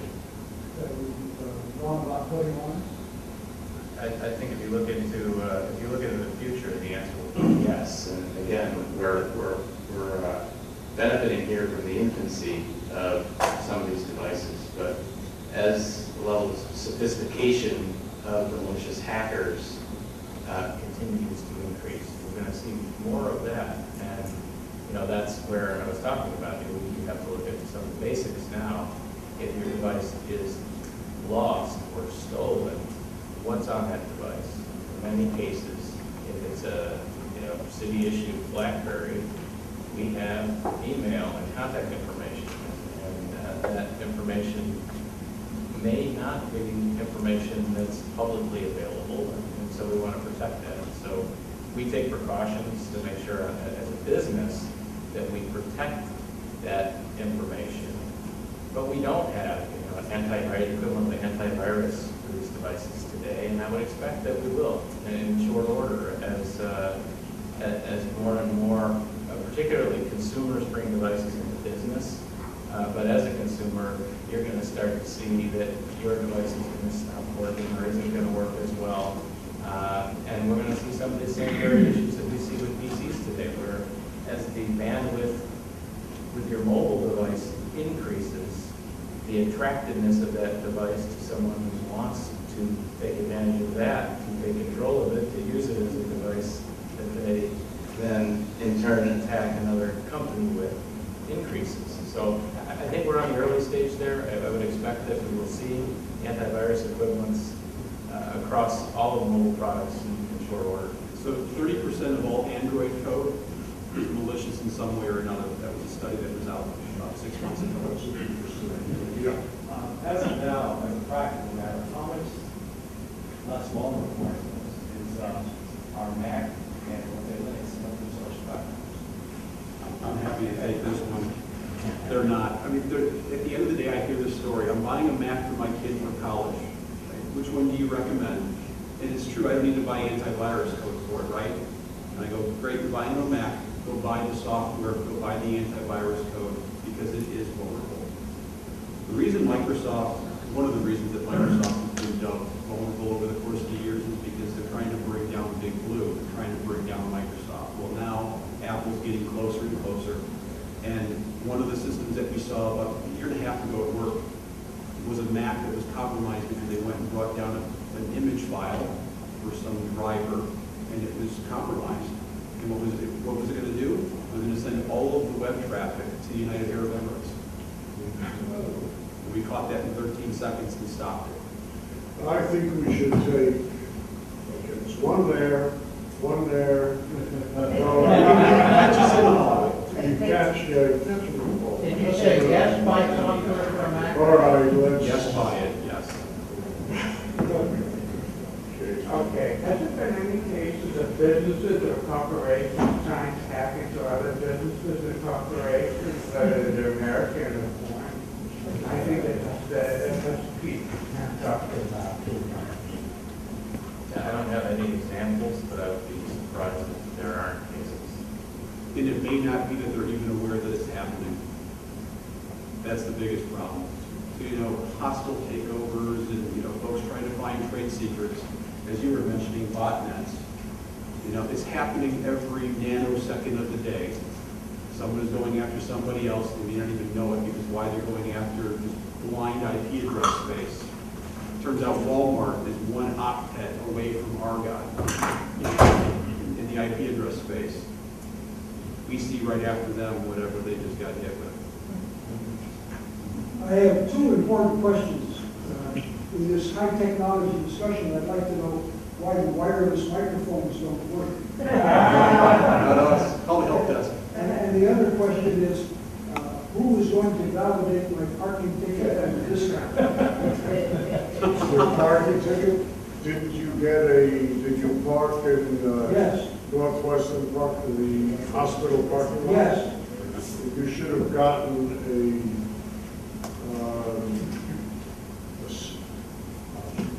we've gone about putting on? I think if you look into the future, the answer will be yes. And again, we're benefiting here from the infancy of some of these devices, but as the level of sophistication of the malicious hackers continues to increase, we're going to see more of that. And that's where I was talking about. You have to look at some of the basics now. If your device is lost or stolen, what's on that device? In many cases, if it's a city-issued BlackBerry, we have email and contact information, and that information may not be information that's publicly available, and so we want to protect that. So we take precautions to make sure, as a business, that we protect that information, but we don't have an equivalent of antivirus for these devices today, and I would expect that we will in short order as more and more, particularly consumers, bring devices into business. But as a consumer, you're going to start to see that your device is going to stop working or isn't going to work as well. And we're going to see some of the same variations that we see with PCs today, where as the bandwidth with your mobile device increases, the attractiveness of that device to someone who wants to take advantage of that, to take control of it, to use it as a device that they then in turn attack another company with, increases. So I think we're on the early stage there. I would expect that we will see antivirus equivalents across all of the mobile products in short order. So 30% of all Android code is malicious in some way or another. That was a study that was out about 6 months ago. As of now, as a practical matter, how much less vulnerable is our Mac and Linux open source platforms? I'm happy to take this one. They're not. I mean, at the end of the day, I hear this story. I'm buying a Mac for my kid for college. Right? Which one do you recommend? And it's true, I don't need to buy antivirus code for it, right? And I go, great, you're buying a Mac. Go buy the software, go buy the antivirus code, because it is vulnerable. The reason one of the reasons that Microsoft has been dubbed vulnerable over the course of the years is because they're trying to bring down Big Blue. They're trying to bring down Microsoft. Well, now Apple's getting closer and closer. And one of the systems that we saw about a year and a half ago at work was a Mac that was compromised because they went and brought down an image file for some driver, and it was compromised. And what was it going to do? It was going to send all of the web traffic to the United Arab Emirates. And we caught that in 13 seconds and stopped it. I think we should take, it's one there. You catch, Did you say yes, buy software for a Mac? all right, let's. Yes, buy it, yes. Okay, Okay, has there been any cases of businesses or corporations trying to hack into other businesses and corporations, whether they're American or foreign? I think that's what Pete talked about too. Yeah, I don't have any examples, but I would be surprised if there aren't cases. And it may not be that they're even aware that it's happening. That's the biggest problem. So, hostile takeovers and, folks trying to find trade secrets. As you were mentioning, botnets. It's happening every nanosecond of the day. Someone is going after somebody else, they may not even know it because why they're going after this blind IP address space. Turns out Walmart is one octet away from Argonne in the IP address space. We see right after them whatever they just got hit with. I have two important questions. In this high technology discussion, I'd like to know why the wireless microphones don't work. No, it's called the help desk. And the other question is, who is going to validate my parking ticket and the discount? Your parking ticket, did you park in Yes. Northwestern Park, in the hospital parking lot? Yes. You should have gotten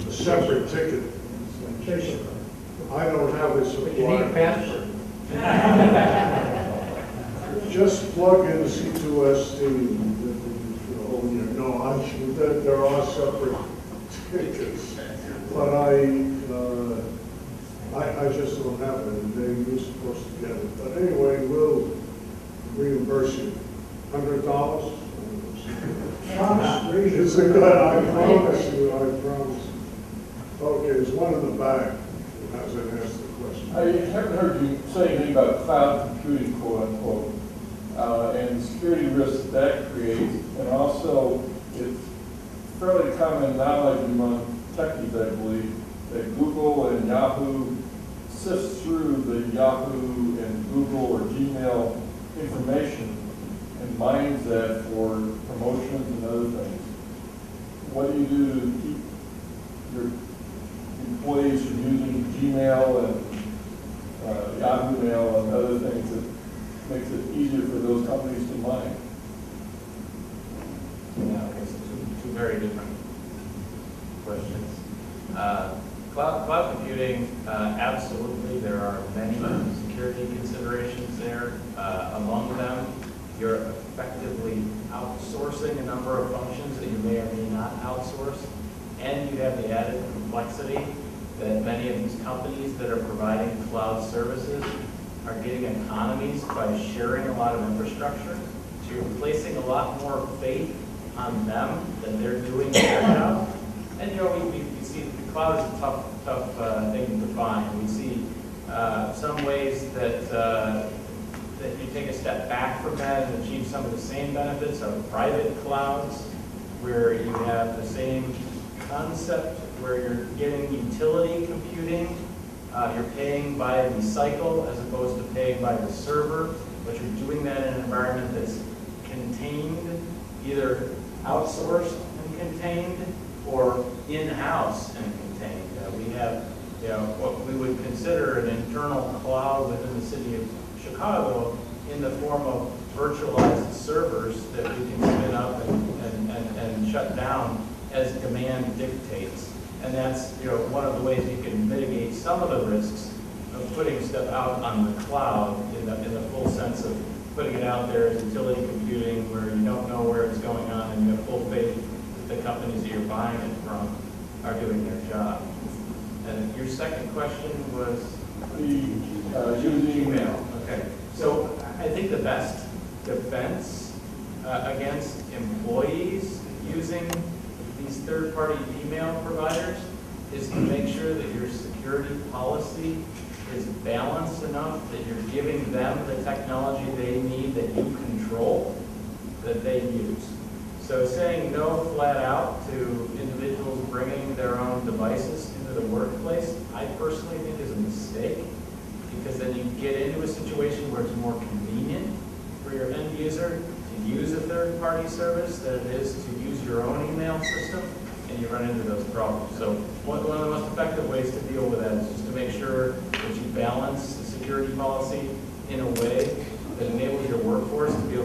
a separate ticket. I don't have a supply. But you need a password. Just plug in C2ST. No, there are separate tickets, but I just don't have it. You're supposed to get it. But anyway, we'll reimburse you. $100? It's a good, I promise you, I promise. Okay, there's one in the back who hasn't asked the question. I haven't heard you say anything about cloud computing, quote unquote, and the security risks that creates, and also it's fairly common knowledge among techies, I believe, that Google and Yahoo sifts through the Yahoo and Google or Gmail information and mines that for promotions and other things. What do you do to keep your employees from using Gmail and Yahoo Mail and other things that makes it easier for those companies to mine? Yeah, okay, so two very different questions. Cloud computing, absolutely, there are many security considerations there. Among them, you're effectively outsourcing a number of functions that you may or may not outsource, and you have the added complexity that many of these companies that are providing cloud services are getting economies by sharing a lot of infrastructure. So you're placing a lot more faith on them that they're doing their job. And we see the cloud is a tough thing to define. We see some ways that that you take a step back from that and achieve some of the same benefits of private clouds, where you have the same concept, where you're getting utility computing. You're paying by the cycle as opposed to paying by the server, but you're doing that in an environment that's contained, either outsourced and contained, or in-house and contained. We have, what we would consider an internal cloud within the city of Chicago in the form of virtualized servers that we can spin up and shut down as demand dictates. And that's one of the ways you can mitigate some of the risks of putting stuff out on the cloud in the full sense of putting it out there as utility computing where you don't know where it's going on and you have full faith that the companies that you're buying it from are doing their job. And your second question was? Using email. Okay. So I think the best defense against employees using these third-party email providers is to make sure that your security policy is balanced enough that you're giving them the technology they need that you control, that they use. So saying no flat out to individuals bringing their own devices into the workplace, I personally think is a mistake, because then you get into a situation where it's more convenient for your end user to use a third-party service than it is to use your own email system. and you run into those problems. So one of the most effective ways to deal with that is just to make sure that you balance the security policy in a way that enables your workforce to be